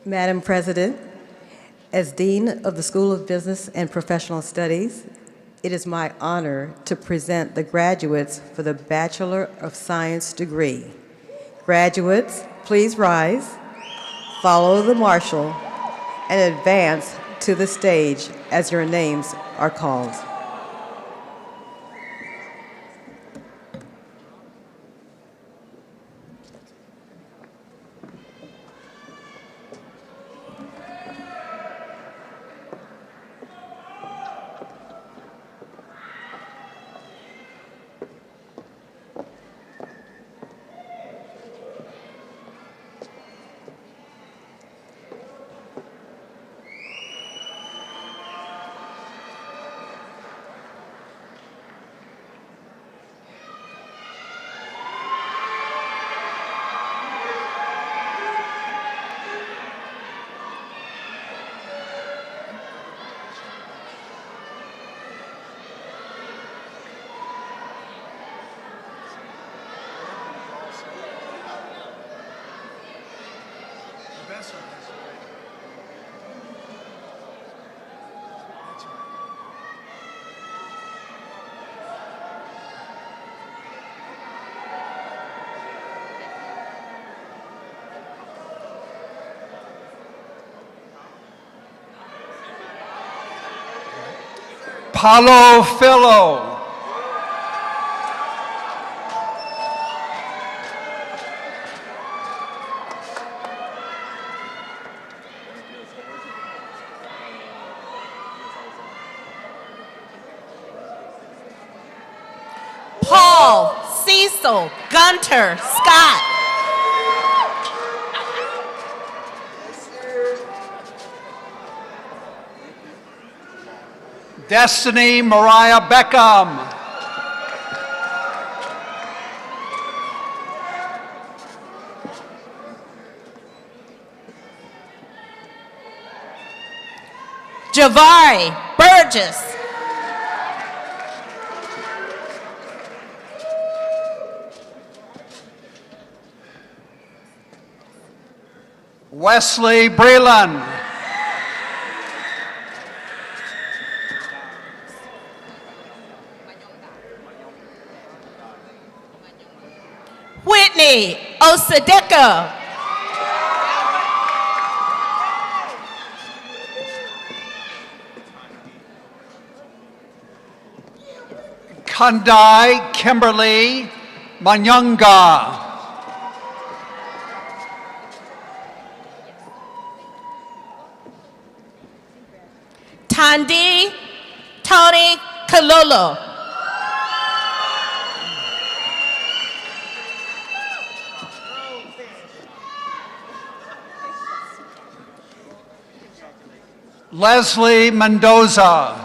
Madam President, as Dean of the School of Business and Professional Studies, it is my honor to present the graduates for the Bachelor of Science degree. Graduates, please rise, follow the marshal, and advance to the stage as your names are called. Paulo Fillo. Paul Cecil Gunter Scott. Destiny Mariah Beckham. Javari Burgess. Wesley Breland. Whitney Osadeko. Kandai Kimberly Manyunga. Tandi Tony Kalolo. Leslie Mendoza.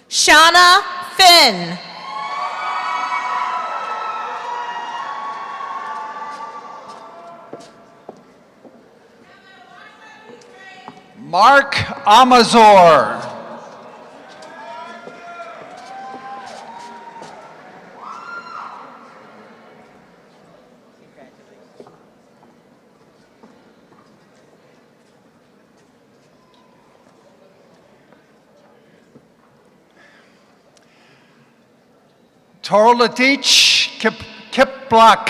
Shauna Finn. Mark Amazor. Torlatich Kiplak.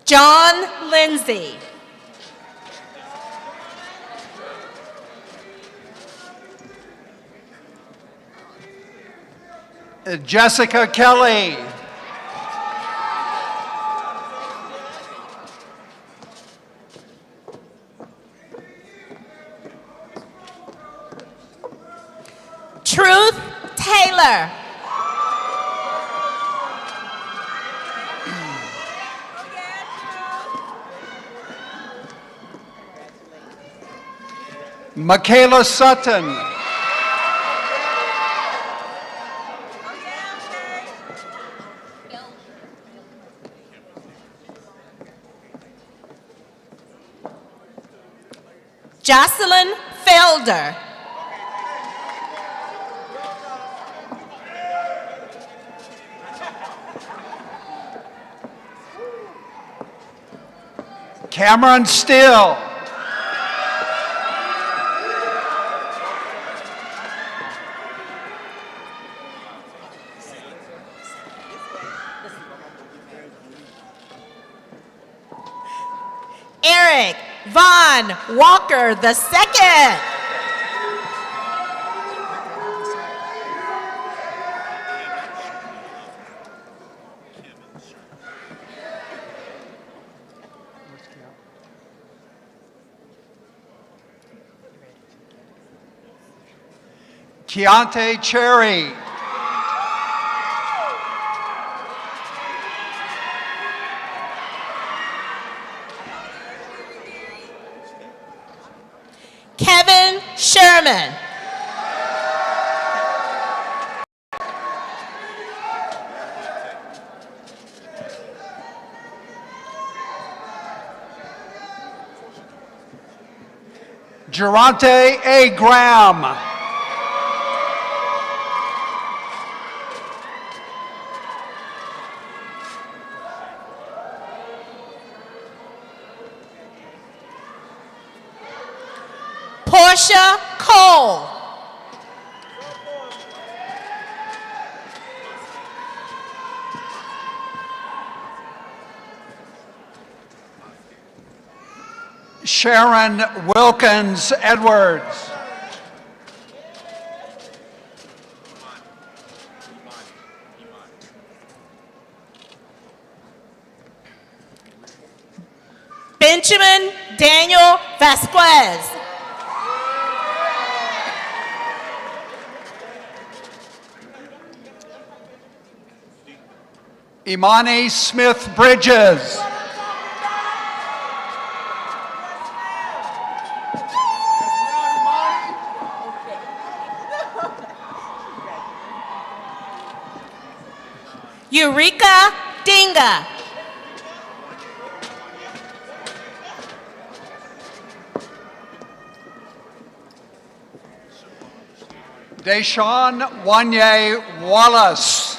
John Lindsay. Jessica Kelly. Taylor. Michaela Sutton. Jocelyn Felder. Cameron Steele. Eric Von Walker II. Keontae Cherry. Kevin Sherman. Geronte A. Graham. Portia Cole. Sharon Wilkins Edwards. Benjamin Daniel Vasquez. Imani Smith Bridges. Eureka Dinga. Deshaun Wanye Wallace.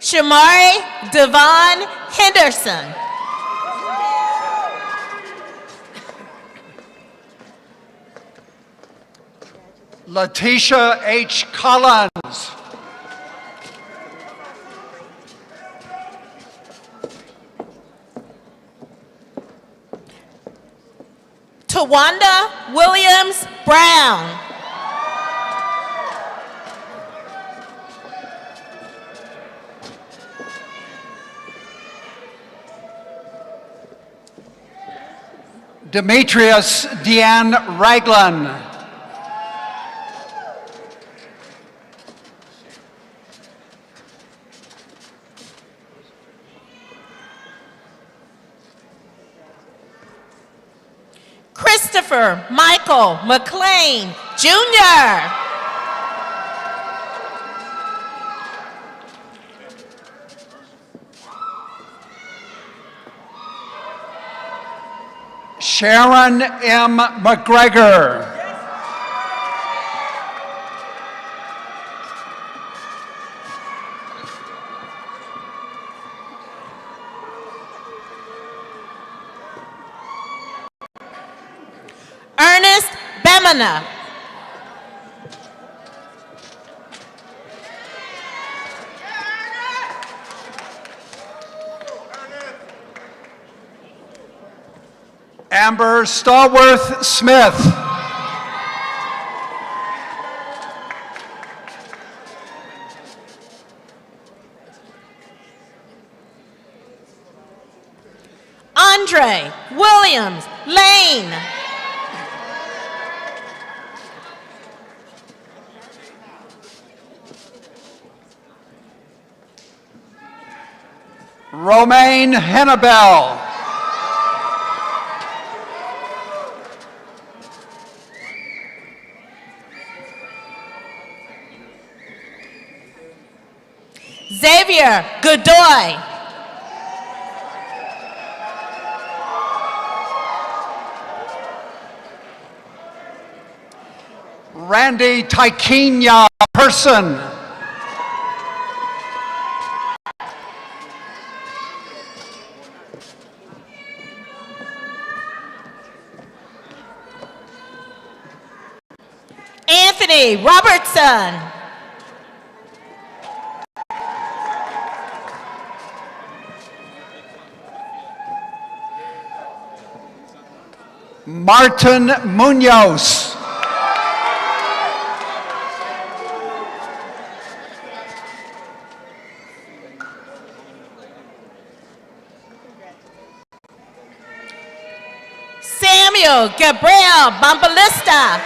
Shamari Devon Henderson. Letitia H. Collins. Tawanda Williams Brown. Demetrius Deanne Raglan. Christopher Michael McLean Jr. Sharon M. McGregor. Ernest Bemina. Amber Stallworth Smith. Andre Williams Lane. Romaine Hennebel. Xavier Godoy. Randy Taikinya Person. Anthony Robertson. Martin Munoz. Samuel Gabriel Bambalista.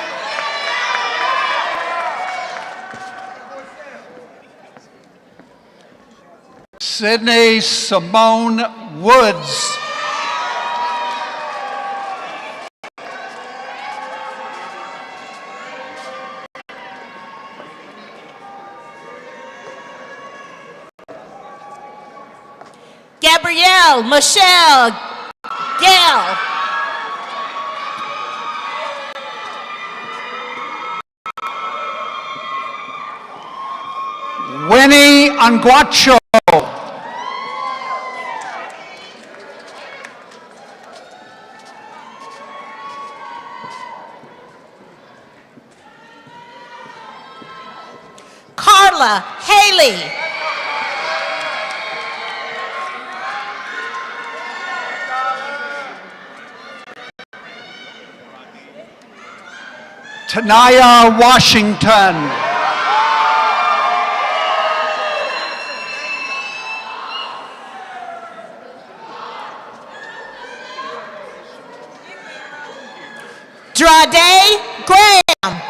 Sydney Simone Woods. Gabrielle Michelle Gale. Winnie Anguacho. Carla Haley. Tanaya Washington. Drade Graham.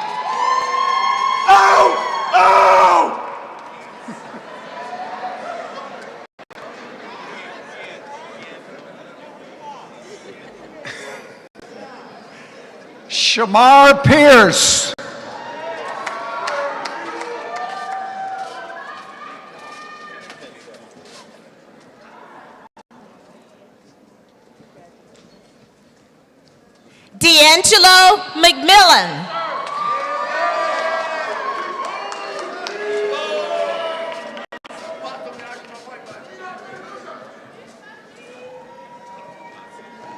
Shamar Pierce. D'Angelo McMillan.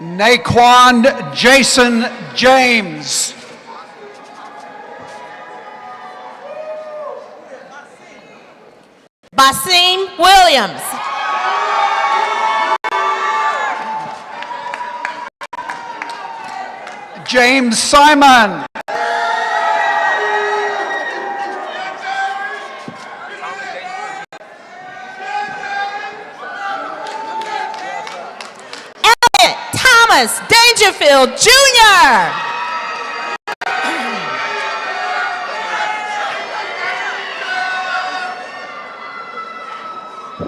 Naquan Jason James. Basim Williams. James Simon. Elliot Thomas Dangerfield Jr.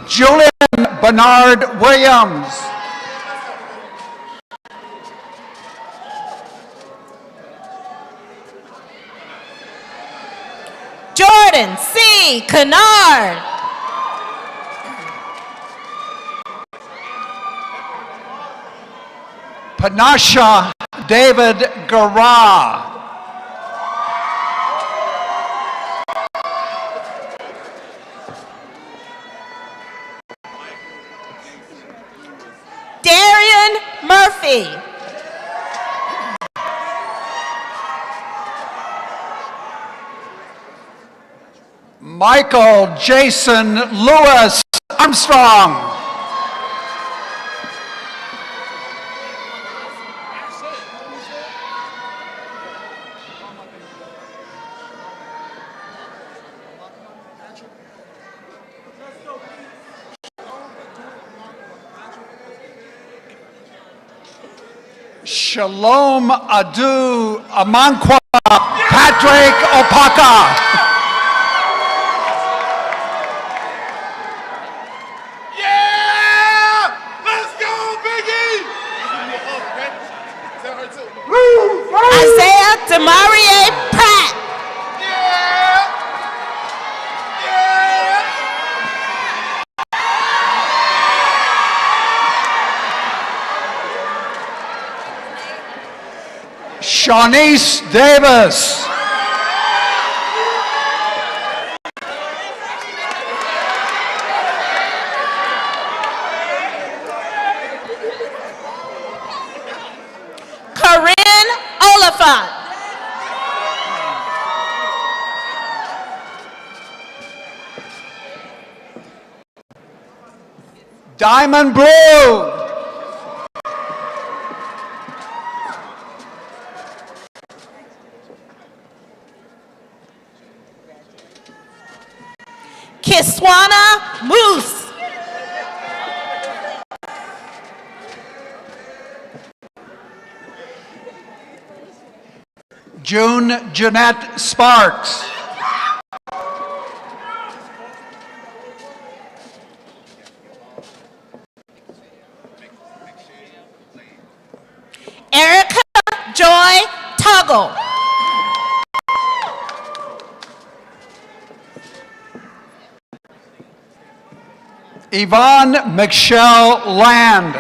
Julian Bernard Williams. Jordan C. Kennard. Panasha David Garra. Darian Murphy. Michael Jason Lewis Armstrong. Shalom Adu Amankwa Patrick Opaka. Isaiah Demarie Pratt. Shawnice Davis. Corinne Oliphant. Diamond Blue. Kiswana Moose. June Jeanette Sparks. Erica Joy Tuggle. Yvonne Michelle Land.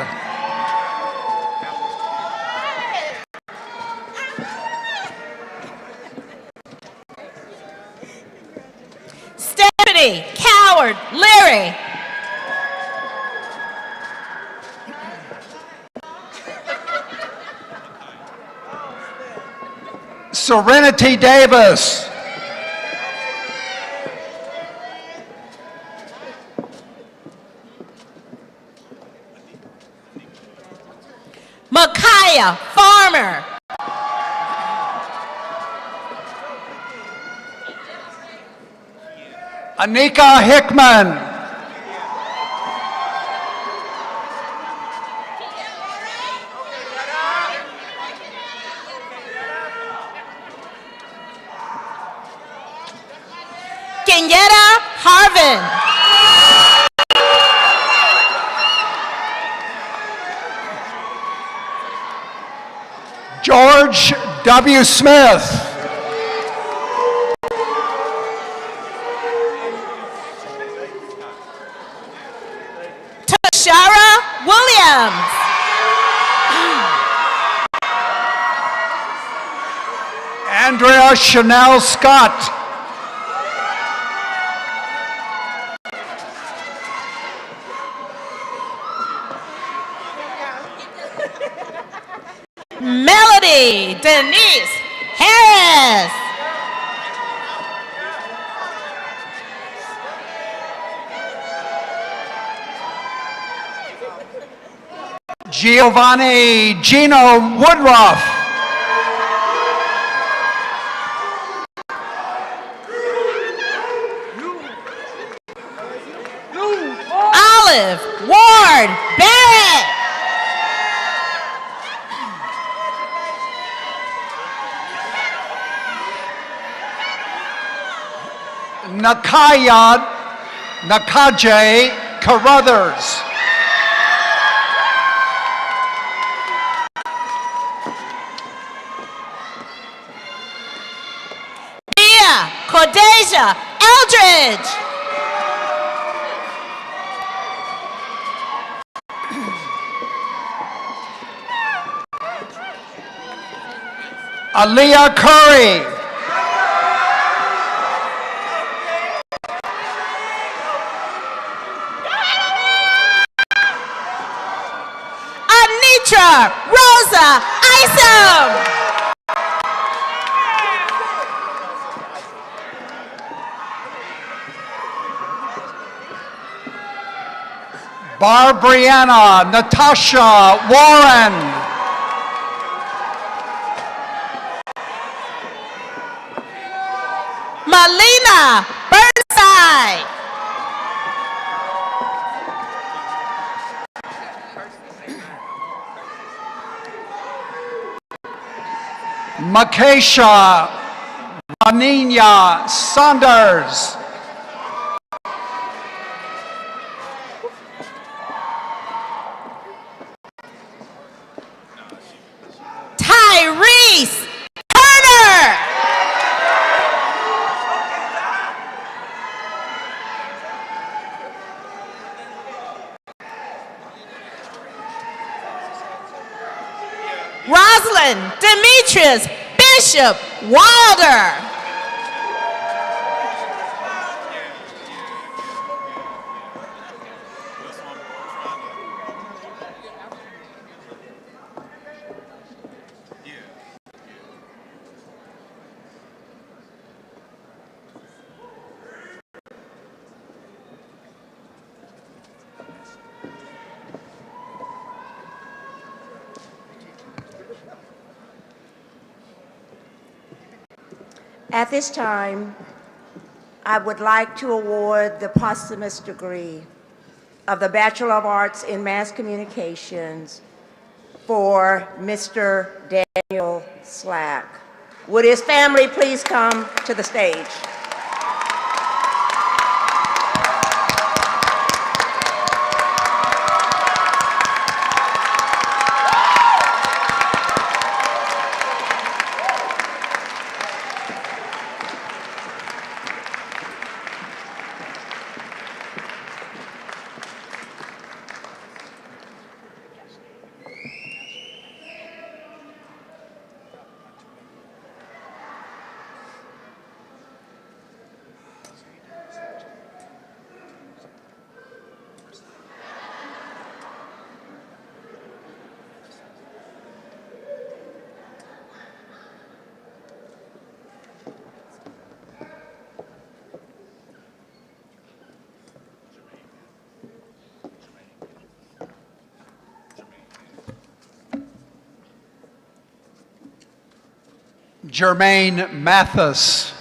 Stephanie Coward Leary. Serenity Davis. Micaiah Farmer. Anika Hickman. Kenyetta Harvin. George W. Smith. Tashara Williams. Andrea Chanel Scott. Melody Denise Harris. Giovanni Gino Woodruff. Olive Ward Barrett. Nakaje Carruthers. Mia Cordesia Eldridge. Aaliyah Curry. Anitra Rosa Isom. Barbriana Natasha Warren. Malina Burnside. Makesha Raninya Saunders. Tyrese Turner. Rosalind Demetrius Bishop Wilder. At this time, I would like to award the posthumous degree of the Bachelor of Arts in Mass Communications for Mr. Daniel Slack. Would his family please come to the stage? Jermaine Mathis.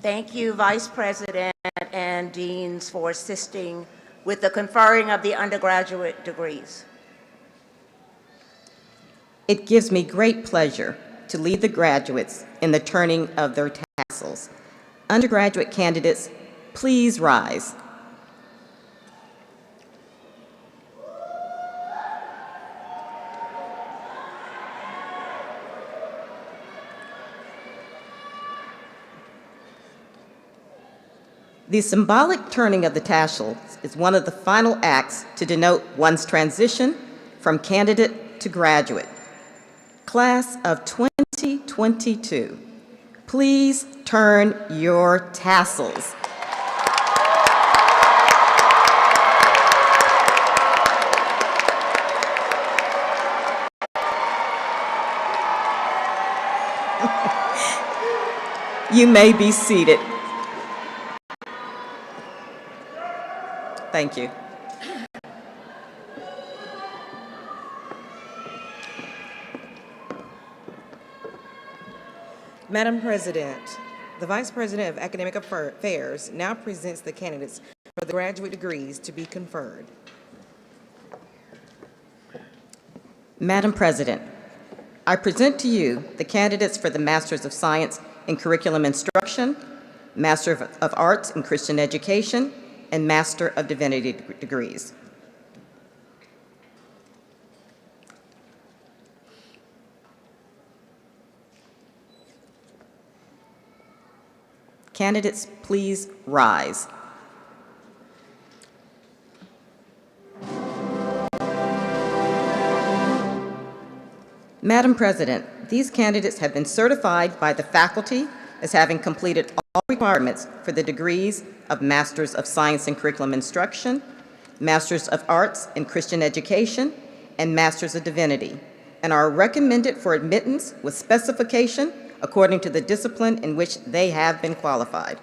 Thank you, Vice President and Deans, for assisting with the conferring of the undergraduate degrees. It gives me great pleasure to lead the graduates in the turning of their tassels. Undergraduate candidates, please rise. The symbolic turning of the tassels is one of the final acts to denote one's transition from candidate to graduate. Class of 2022, please turn your tassels. You may be seated. Thank you. Madam President, the Vice President of Academic Affairs now presents the candidates for the graduate degrees to be conferred. Madam President, I present to you the candidates for the Masters of Science in Curriculum Instruction, Master of Arts in Christian Education, and Master of Divinity degrees. Candidates, please rise. Madam President, these candidates have been certified by the faculty as having completed all requirements for the degrees of Masters of Science in Curriculum Instruction, Masters of Arts in Christian Education, and Masters of Divinity, and are recommended for admittance with specification according to the discipline in which they have been qualified.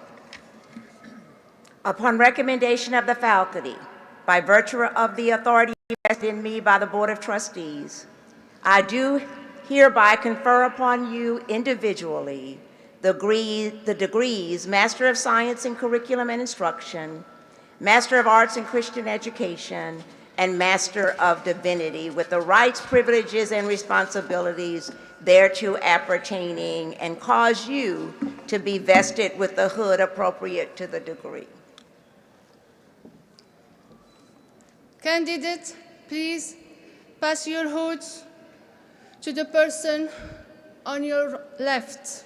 Upon recommendation of the faculty, by virtue of the authority vested in me by the Board of Trustees, I do hereby confer upon you individually the degrees Master of Science in Curriculum and Instruction, Master of Arts in Christian Education, and Master of Divinity, with the rights, privileges, and responsibilities thereto appertaining, and cause you to be vested with the hood appropriate to the degree. Candidate, please pass your hoods to the person on your left.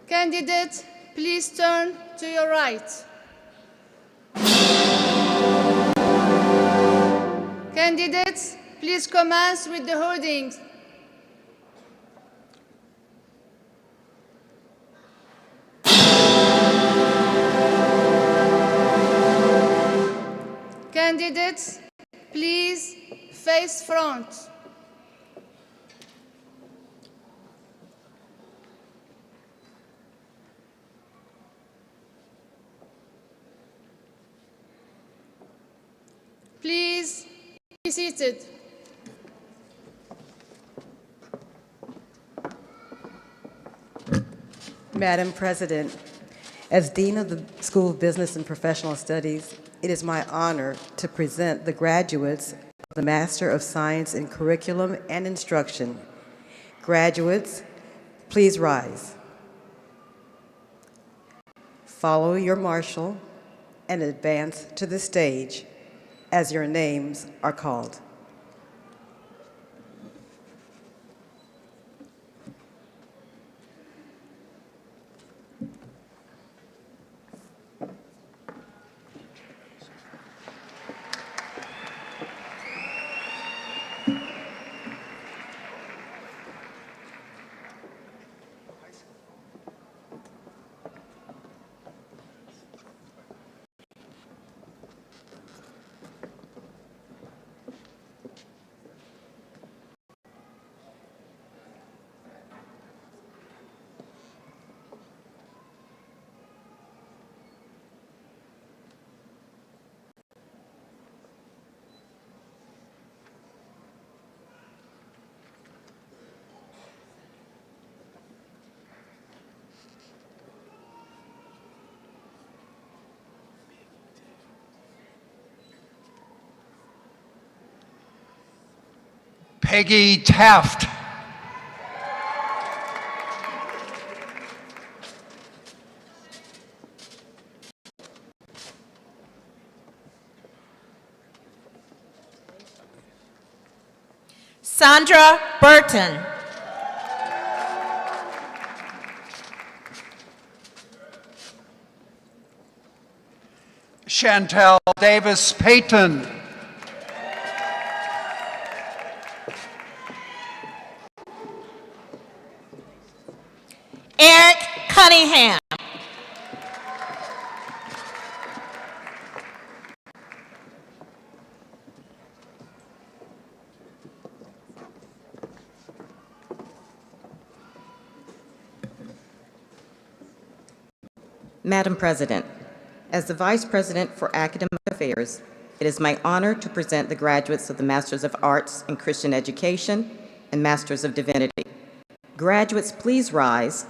Candidate, please turn to your right. Candidates, please commence with the hoodings. Candidates, please face front. Please be seated. Madam President, as Dean of the School of Business and Professional Studies, it is my honor to present the graduates of the Master of Science in Curriculum and Instruction. Graduates, please rise. Follow your marshal and advance to the stage as your names are called. Peggy Taft. Sandra Burton. Chantel Davis Payton. Eric Cunningham. Madam President, as the Vice President for Academic Affairs, it is my honor to present the graduates of the Masters of Arts in Christian Education and Masters of Divinity. Graduates, please rise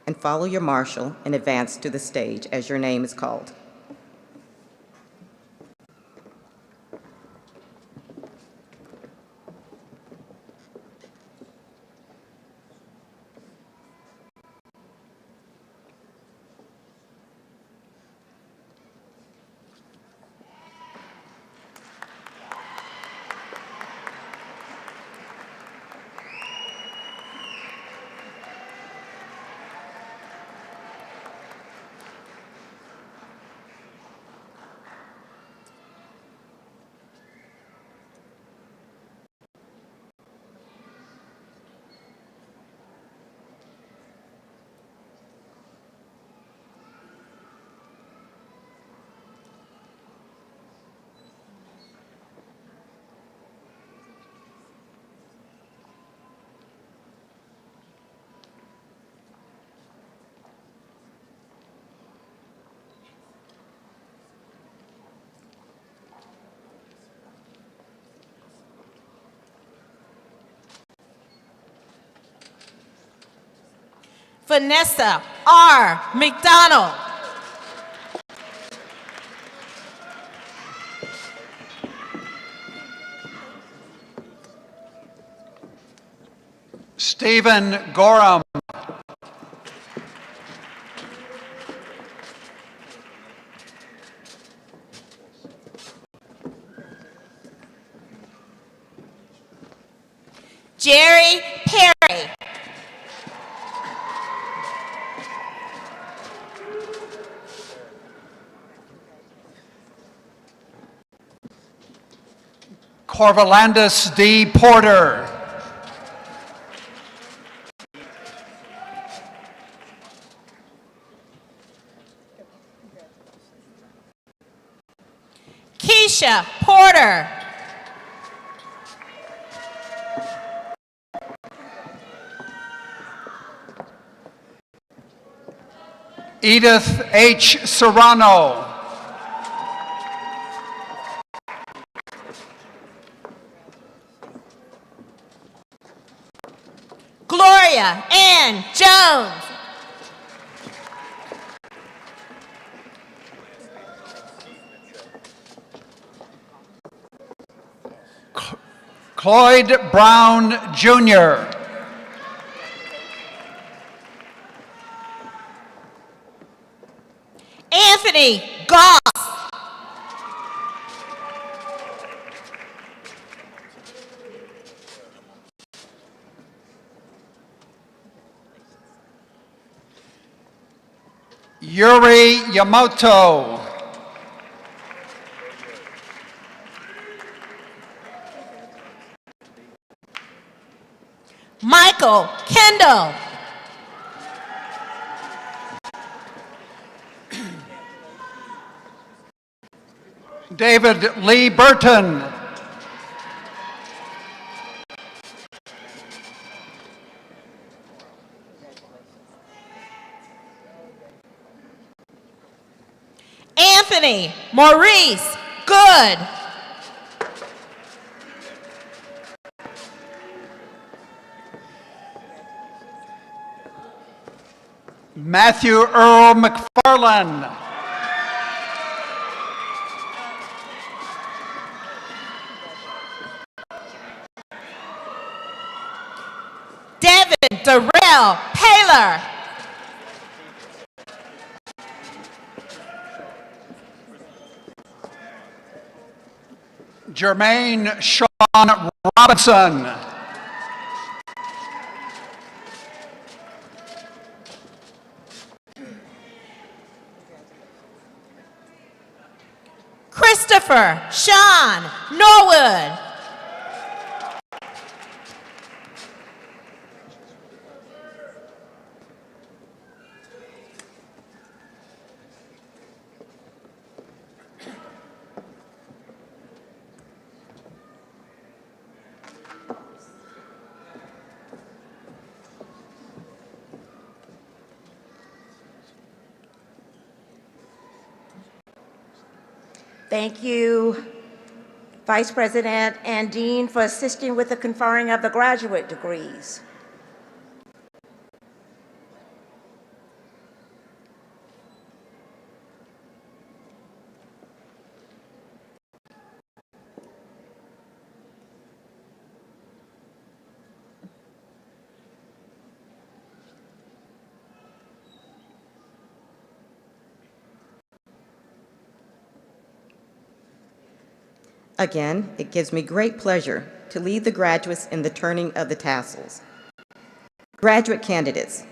and follow your marshal and advance to the stage as your name is called. Vanessa R. McDonald. Stephen Gorham. Jerry Perry. Corvalandus D. Porter. Keisha Porter. Edith H. Serrano. Gloria Ann Jones. Cloyd Brown Jr. Anthony Goss. Yuri Yamamoto. Michael Kendall. David Lee Burton. Anthony Maurice Good. Matthew Earl McFarland. Devin Darrell Paler. Jermaine Sean Robinson. Christopher Sean Norwood. Thank you, Vice President and Dean, for assisting with the conferring of the graduate degrees. Again, it gives me great pleasure to lead the graduates in the turning of the tassels. Graduate candidates.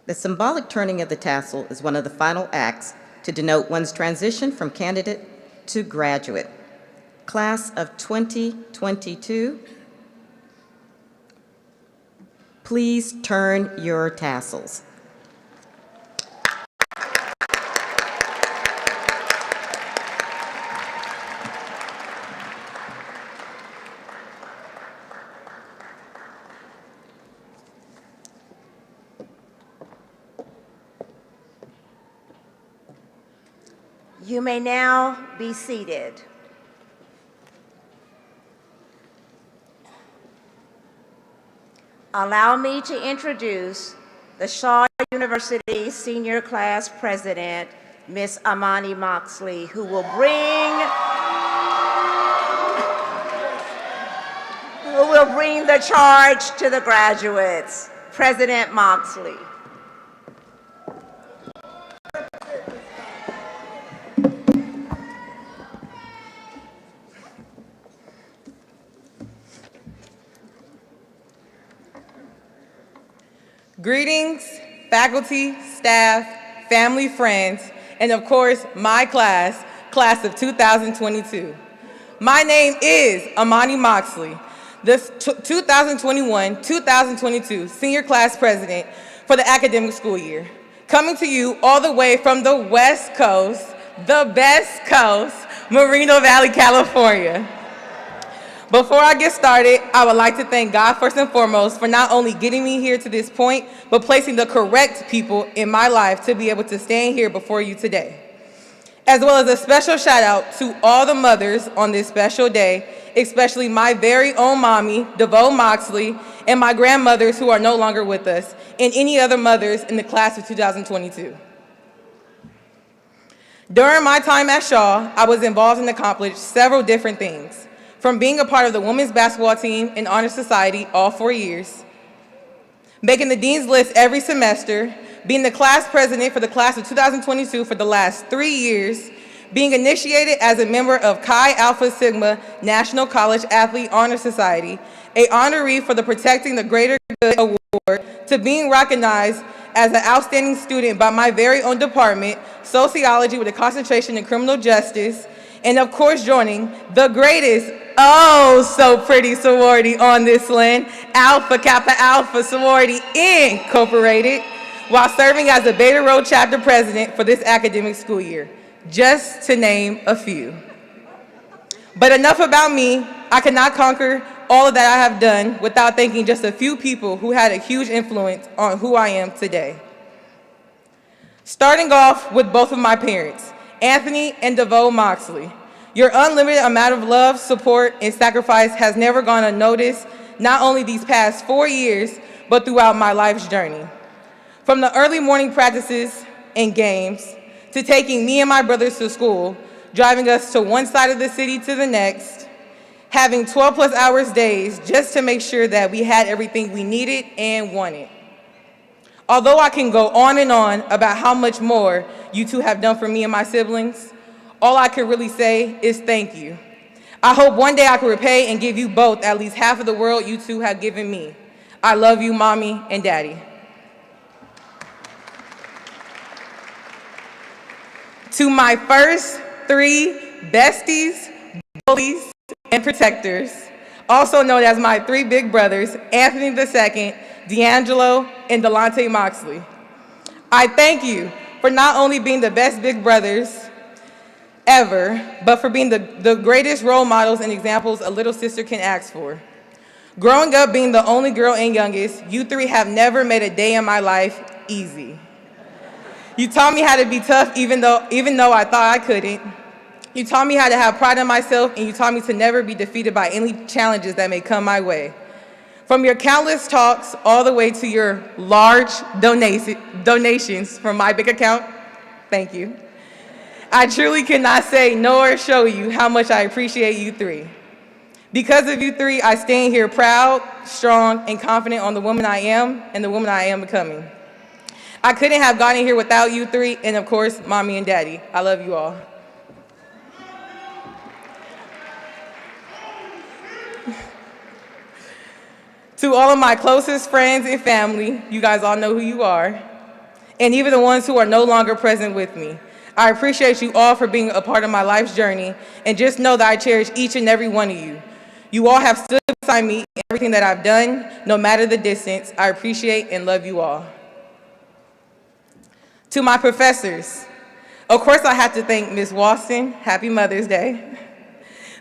The symbolic turning of the tassel is one of the final acts to denote one's transition from candidate to graduate. Class of 2022, please turn your tassels. You may now be seated. Allow me to introduce the Shaw University Senior Class President, Ms. Amani Moxley, who will bring the charge to the graduates. President Moxley. Greetings, faculty, staff, family, friends, and of course, my class, class of 2022. My name is Amani Moxley, the 2021-2022 Senior Class President for the academic school year, coming to you all the way from the West Coast, the best coast, Moreno Valley, California. Before I get started, I would like to thank God first and foremost for not only getting me here to this point, but placing the correct people in my life to be able to stand here before you today. As well as a special shout out to all the mothers on this special day, especially my very own mommy, DeVoe Moxley, and my grandmothers who are no longer with us, and any other mothers in the class of 2022. During my time at Shaw, I was involved and accomplished several different things. From being a part of the women's basketball team in Honor Society all 4 years, making the Dean's List every semester, being the class president for the class of 2022 for the last 3 years, being initiated as a member of Chi Alpha Sigma National College Athlete Honor Society, an honoree for the Protecting the Greater Good Award, to being recognized as an outstanding student by my very own department, sociology with a concentration in criminal justice, and of course joining the greatest, oh so pretty sorority on this land, Alpha Kappa Alpha Sorority Incorporated, while serving as the Beta Rho chapter president for this academic school year, just to name a few. But enough about me. I cannot conquer all of that I have done without thanking just a few people who had a huge influence on who I am today. Starting off with both of my parents, Anthony and DeVoe Moxley. Your unlimited amount of love, support, and sacrifice has never gone unnoticed, not only these past 4 years, but throughout my life's journey. From the early morning practices and games, to taking me and my brothers to school, driving us to one side of the city to the next, having 12+ hours days just to make sure that we had everything we needed and wanted. Although I can go on and on about how much more you two have done for me and my siblings, all I can really say is thank you. I hope one day I can repay and give you both at least half of the world you two have given me. I love you, Mommy and Daddy. To my first 3 besties, bullies, and protectors, also known as my 3 big brothers, Anthony II, D'Angelo, and Delonte Moxley. I thank you for not only being the best big brothers ever, but for being the greatest role models and examples a little sister can ask for. Growing up being the only girl and youngest, you 3 have never made a day in my life easy. You taught me how to be tough even though I thought I couldn't. You taught me how to have pride in myself, and you taught me to never be defeated by any challenges that may come my way. From your countless talks all the way to your large donations from my big account, thank you. I truly cannot say nor show you how much I appreciate you 3. Because of you 3, I stand here proud, strong, and confident on the woman I am and the woman I am becoming. I couldn't have gotten here without you 3, and of course, Mommy and Daddy. I love you all. To all of my closest friends and family, you guys all know who you are, and even the ones who are no longer present with me. I appreciate you all for being a part of my life's journey, and just know that I cherish each and every one of you. You all have stood beside me in everything that I've done, no matter the distance. I appreciate and love you all. To my professors, of course I have to thank Ms. Walston, happy Mother's Day.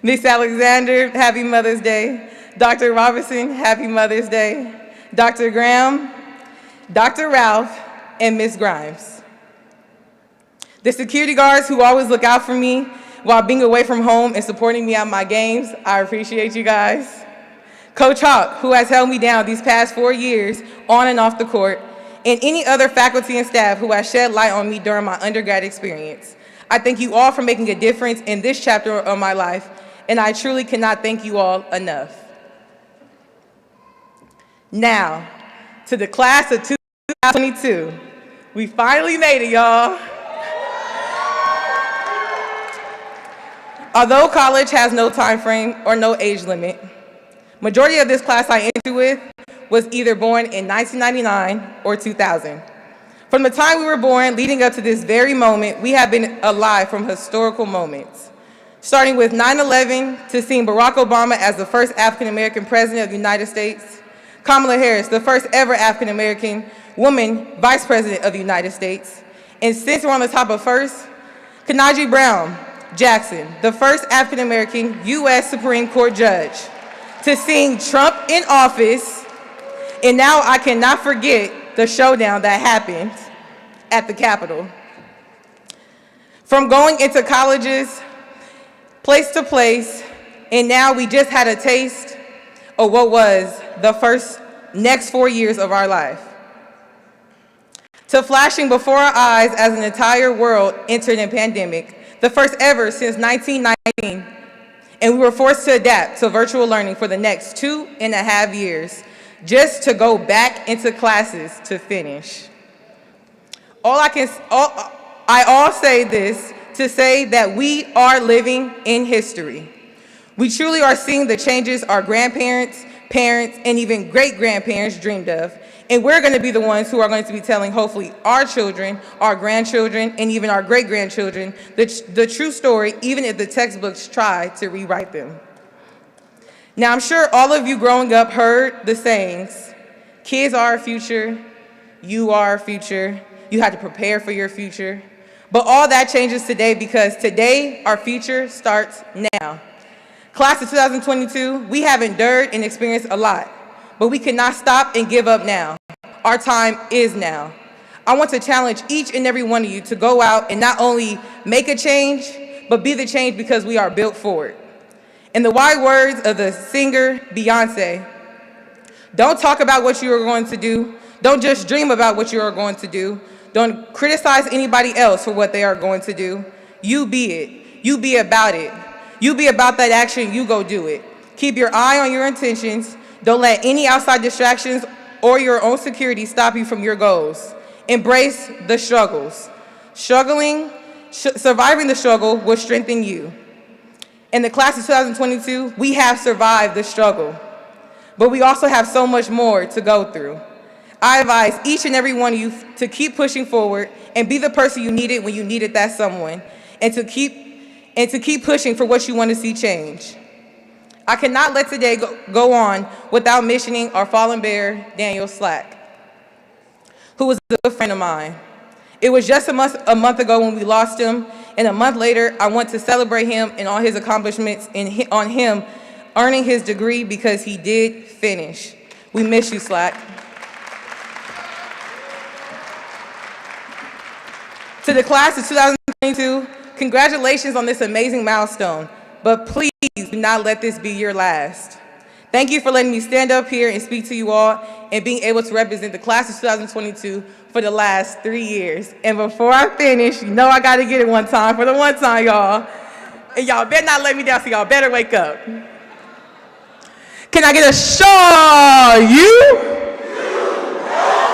Ms. Alexander, happy Mother's Day. Dr. Robinson, happy Mother's Day. Dr. Graham, Dr. Ralph, and Ms. Grimes. The security guards who always look out for me while being away from home and supporting me at my games, I appreciate you guys. Coach Hawk, who has held me down these past 4 years on and off the court, and any other faculty and staff who has shed light on me during my undergrad experience. I thank you all for making a difference in this chapter of my life, and I truly cannot thank you all enough. Now, to the class of 2022. We finally made it, y'all. Although college has no time frame or no age limit, majority of this class I entered with was either born in 1999 or 2000. From the time we were born leading up to this very moment, we have been alive from historical moments. Starting with 9/11 to seeing Barack Obama as the first African-American president of the United States, Kamala Harris, the first ever African-American woman vice president of the United States, and since we're on the top of first, Kenaji Brown Jackson, the first African-American U.S. Supreme Court judge, to seeing Trump in office, and now I cannot forget the showdown that happened at the Capitol. From going into colleges, place to place, and now we just had a taste of what was the next 4 years of our life. To flashing before our eyes as an entire world entered a pandemic, the first ever since 1919, and we were forced to adapt to virtual learning for the next 2.5 years, just to go back into classes to finish. I all say this to say that we are living in history. We truly are seeing the changes our grandparents, parents, and even great-grandparents dreamed of, and we're going to be the ones who are going to be telling, hopefully, our children, our grandchildren, and even our great-grandchildren the true story, even if the textbooks try to rewrite them. Now, I'm sure all of you growing up heard the sayings, kids are our future, you are our future, you have to prepare for your future. But all that changes today because today, our future starts now. Class of 2022, we have endured and experienced a lot, but we cannot stop and give up now. Our time is now. I want to challenge each and every one of you to go out and not only make a change, but be the change because we are built for it. In the wise words of the singer Beyonce, don't talk about what you are going to do. Don't just dream about what you are going to do. Don't criticize anybody else for what they are going to do. You be it. You be about it. You be about that action, you go do it. Keep your eye on your intentions. Don't let any outside distractions or your own security stop you from your goals. Embrace the struggles. Surviving the struggle will strengthen you. In the class of 2022, we have survived the struggle, but we also have so much more to go through. I advise each and every one of you to keep pushing forward and be the person you needed when you needed that someone, and to keep pushing for what you want to see change. I cannot let today go on without mentioning our fallen bear, Daniel Slack, who was a good friend of mine. It was just a month ago when we lost him, and a month later, I want to celebrate him and all his accomplishments and on him earning his degree because he did finish. We miss you, Slack. To the class of 2022, congratulations on this amazing milestone, but please do not let this be your last. Thank you for letting me stand up here and speak to you all and being able to represent the class of 2022 for the last 3 years. And before I finish, you know I gotta get it one time for the one time, y'all. And y'all better not let me down, so y'all better wake up. Can I get a Shaw you?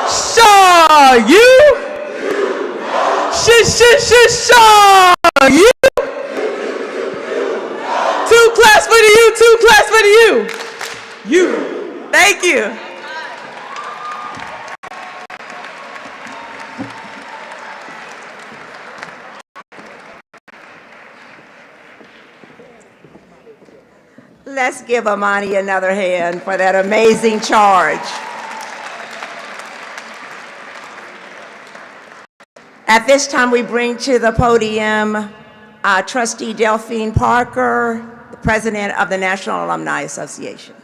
Shaw you? Shaw you? Two claps for the you, two claps for the you. You. Thank you. Let's give Amani another hand for that amazing charge. At this time, we bring to the podium Trustee Delphine Parker, the President of the National Alumni Association.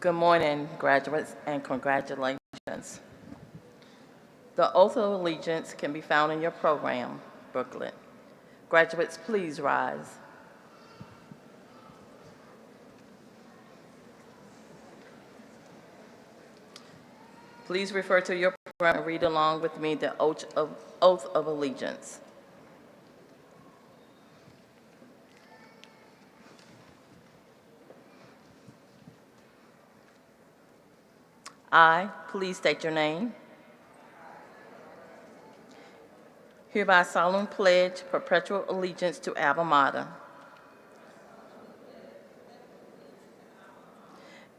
Good morning, graduates, and congratulations. The Oath of Allegiance can be found in your program booklet. Graduates, please rise. Please refer to your program and read along with me the Oath of Allegiance. I, please state your name. Hereby solemnly pledge perpetual allegiance to Alma Mater.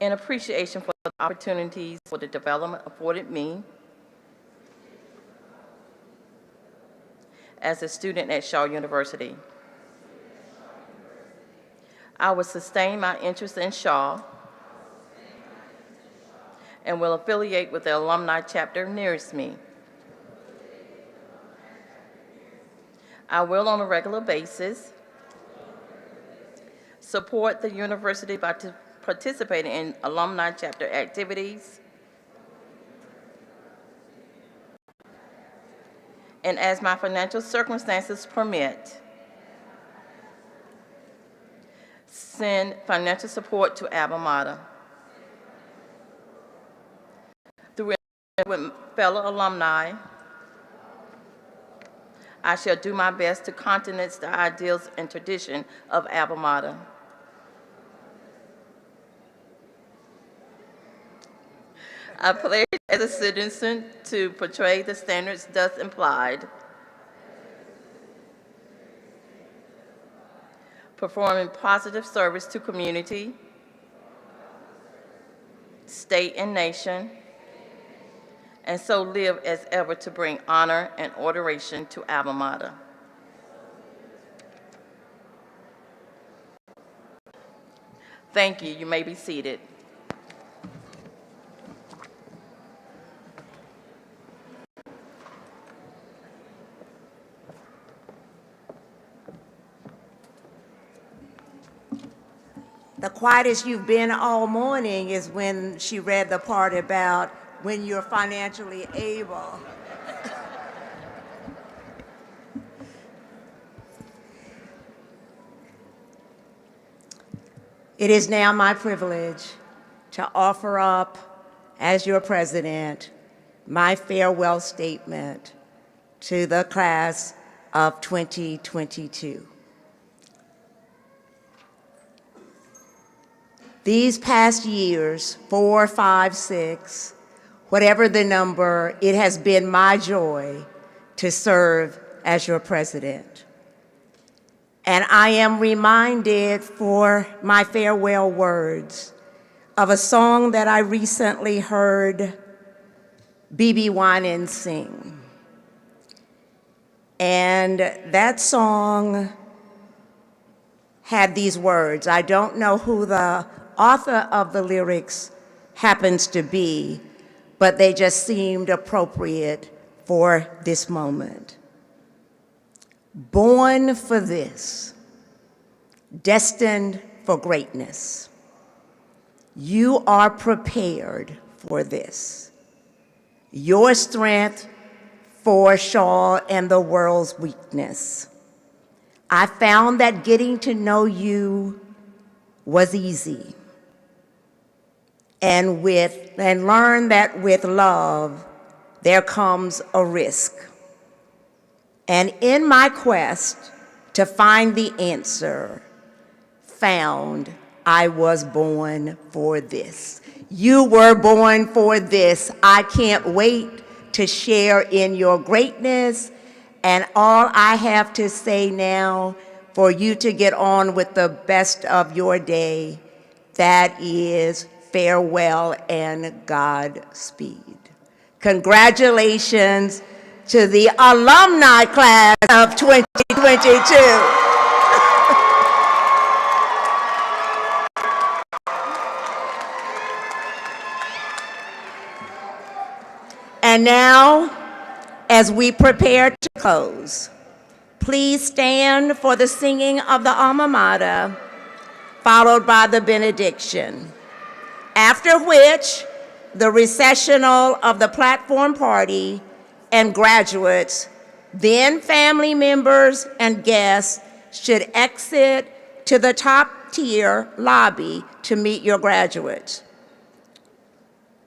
In appreciation for the opportunities for the development afforded me as a student at Shaw University, I will sustain my interest in Shaw and will affiliate with the alumni chapter nearest me. I will, on a regular basis, support the university by participating in alumni chapter activities and, as my financial circumstances permit, send financial support to Alma Mater. Through with fellow alumni, I shall do my best to countenance the ideals and tradition of Alma Mater. I pledge as a citizen to portray the standards thus implied, performing positive service to community, state, and nation, and so live as ever to bring honor and adoration to Alma Mater. Thank you. You may be seated. The quietest you've been all morning is when she read the part about when you're financially able. It is now my privilege to offer up, as your president, my farewell statement to the class of 2022. These past years, 4, 5, 6, whatever the number, it has been my joy to serve as your president. And I am reminded for my farewell words of a song that I recently heard B.B. Winans sing. And that song had these words. I don't know who the author of the lyrics happens to be, but they just seemed appropriate for this moment. Born for this, destined for greatness. You are prepared for this. Your strength for Shaw and the world's weakness. I found that getting to know you was easy. And learn that with love, there comes a risk. And in my quest to find the answer, found I was born for this. You were born for this. I can't wait to share in your greatness. And all I have to say now, for you to get on with the best of your day, that is farewell and Godspeed. Congratulations to the alumni class of 2022. And now, as we prepare to close, please stand for the singing of the Alma Mater, followed by the benediction. After which, the recessional of the platform party and graduates, then family members and guests should exit to the top-tier lobby to meet your graduates.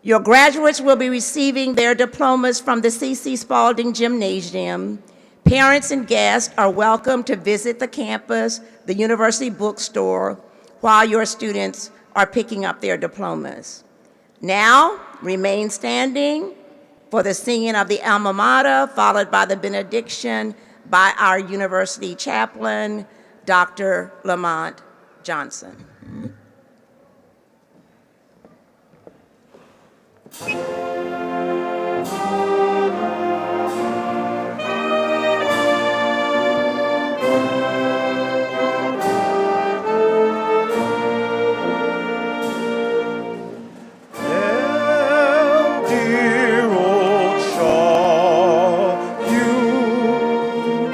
Your graduates will be receiving their diplomas from the C.C. Spalding Gymnasium. Parents and guests are welcome to visit the campus, the university bookstore, while your students are picking up their diplomas. Now, remain standing for the singing of the Alma Mater, followed by the benediction by our university chaplain, Dr. Lamont Johnson.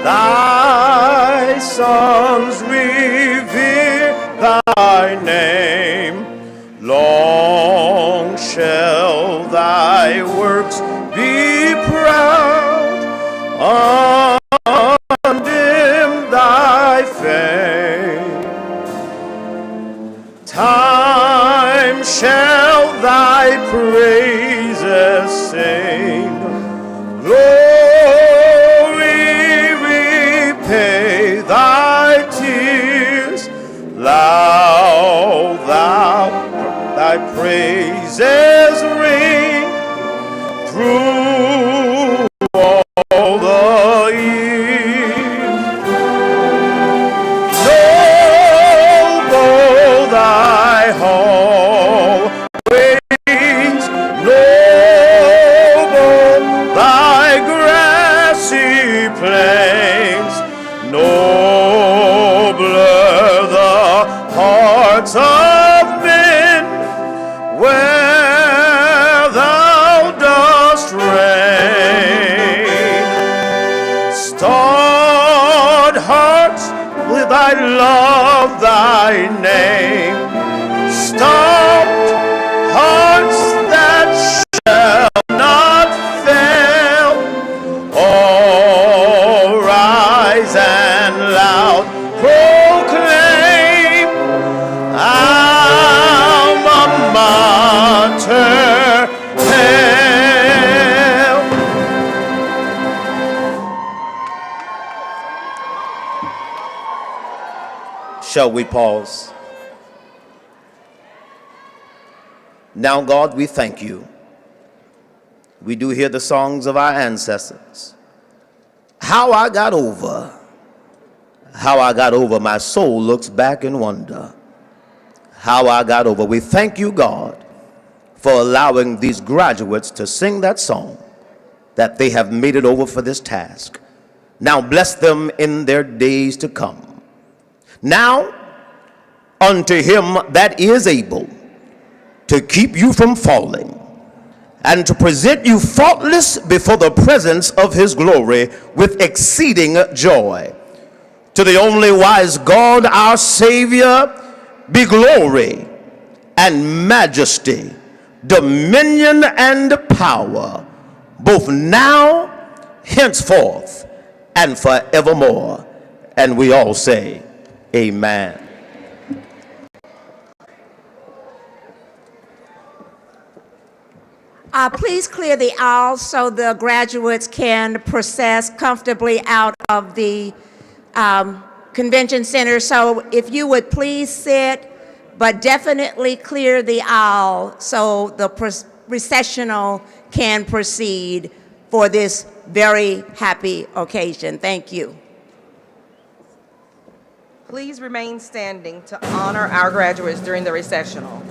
Thy sons revere thy name. Long shall thy works be proud, undimmed thy fame. Time shall thy praises sing. Pay thy tears, loud thou thy praises ring through all the years. Noble thy hallways, noble thy grassy plains, nobler the hearts of men where thou dost reign. Starred hearts with thy love, thy name, stopped hearts that shall not fail, all rise and loud proclaim Alma Mater hail. Shall we pause? Now, God, we thank you. We do hear the songs of our ancestors. How I got over, my soul looks back in wonder. How I got over. We thank you, God, for allowing these graduates to sing that song, that they have made it over for this task. Now bless them in their days to come. Now, unto him that is able to keep you from falling and to present you faultless before the presence of his glory with exceeding joy. To the only wise God, our Savior, be glory and majesty, dominion and power, both now, henceforth, and forevermore. And we all say, amen. Please clear the aisle so the graduates can process comfortably out of the convention center. So if you would please sit, but definitely clear the aisle so the processional can proceed for this very happy occasion. Thank you. Please remain standing to honor our graduates during the recessional.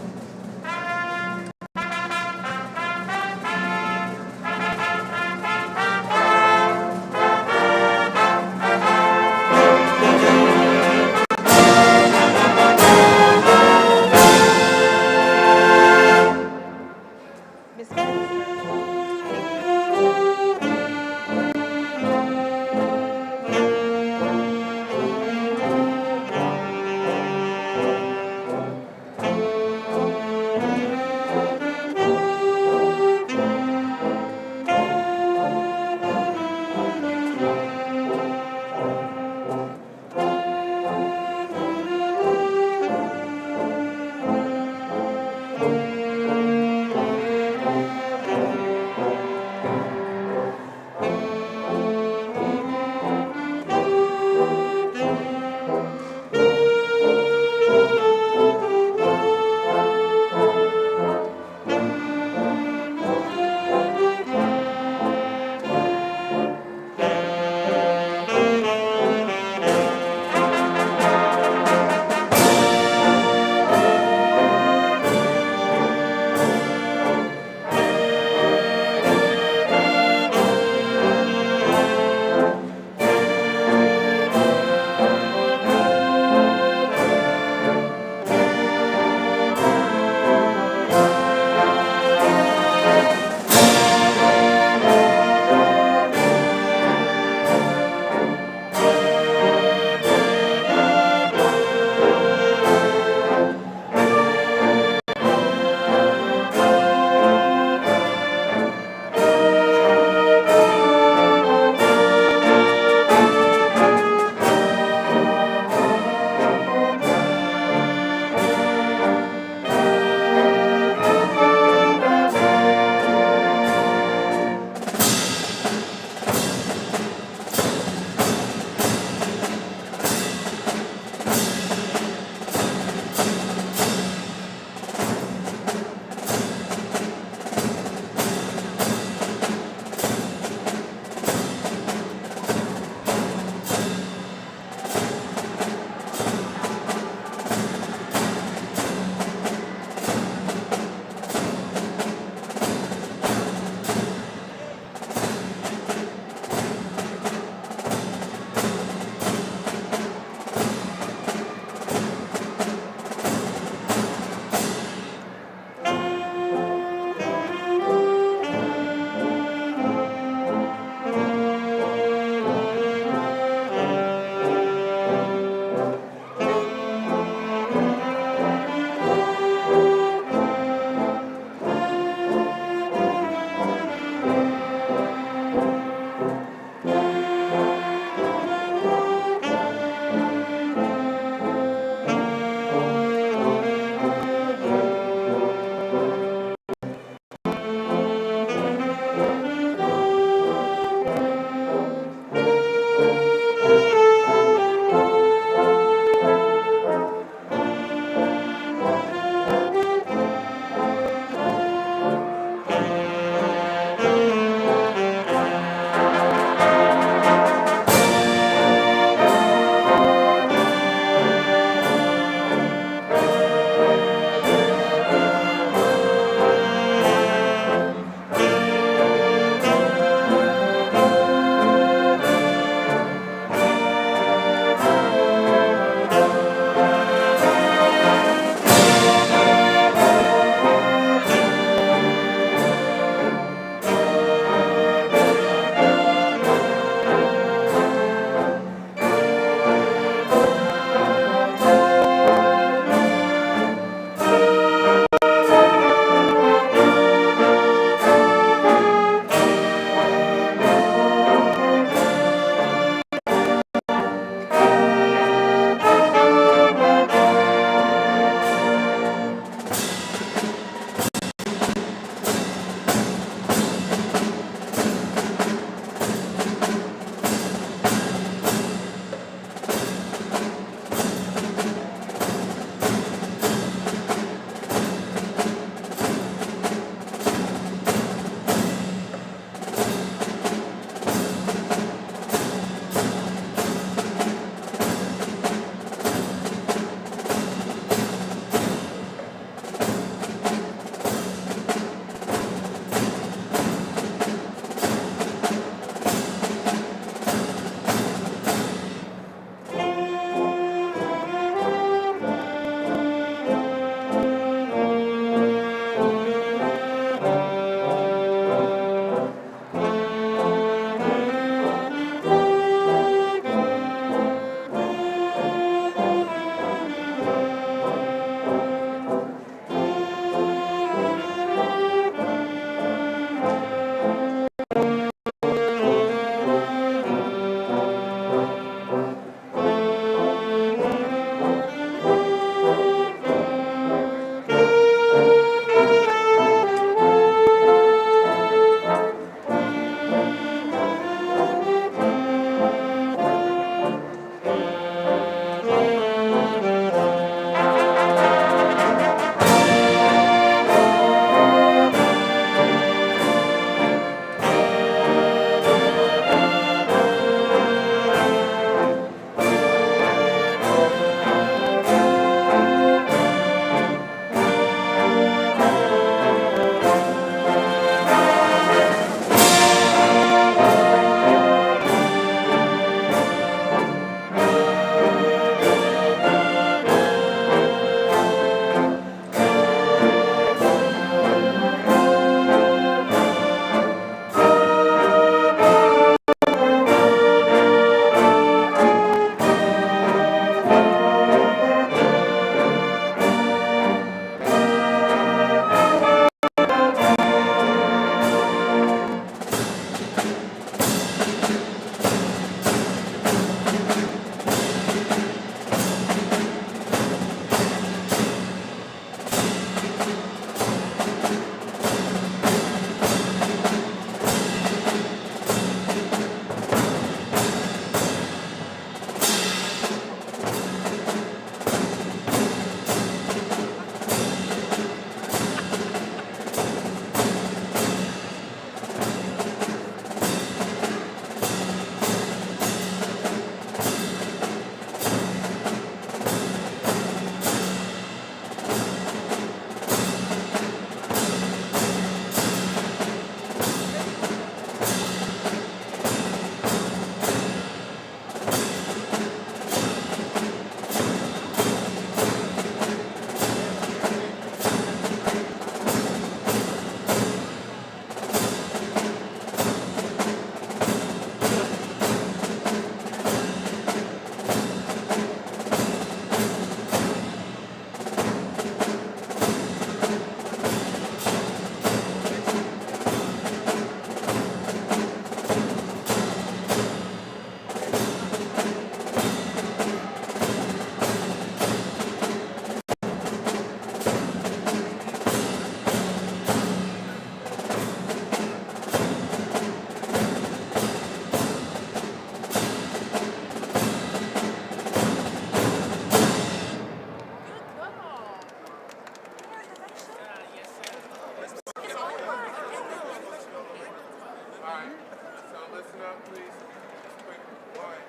please. Just quick. One.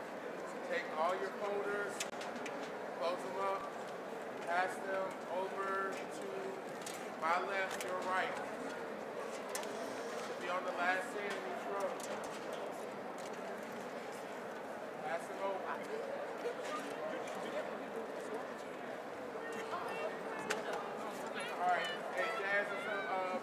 Take all your folders, close them up, pass them over to my left, your right.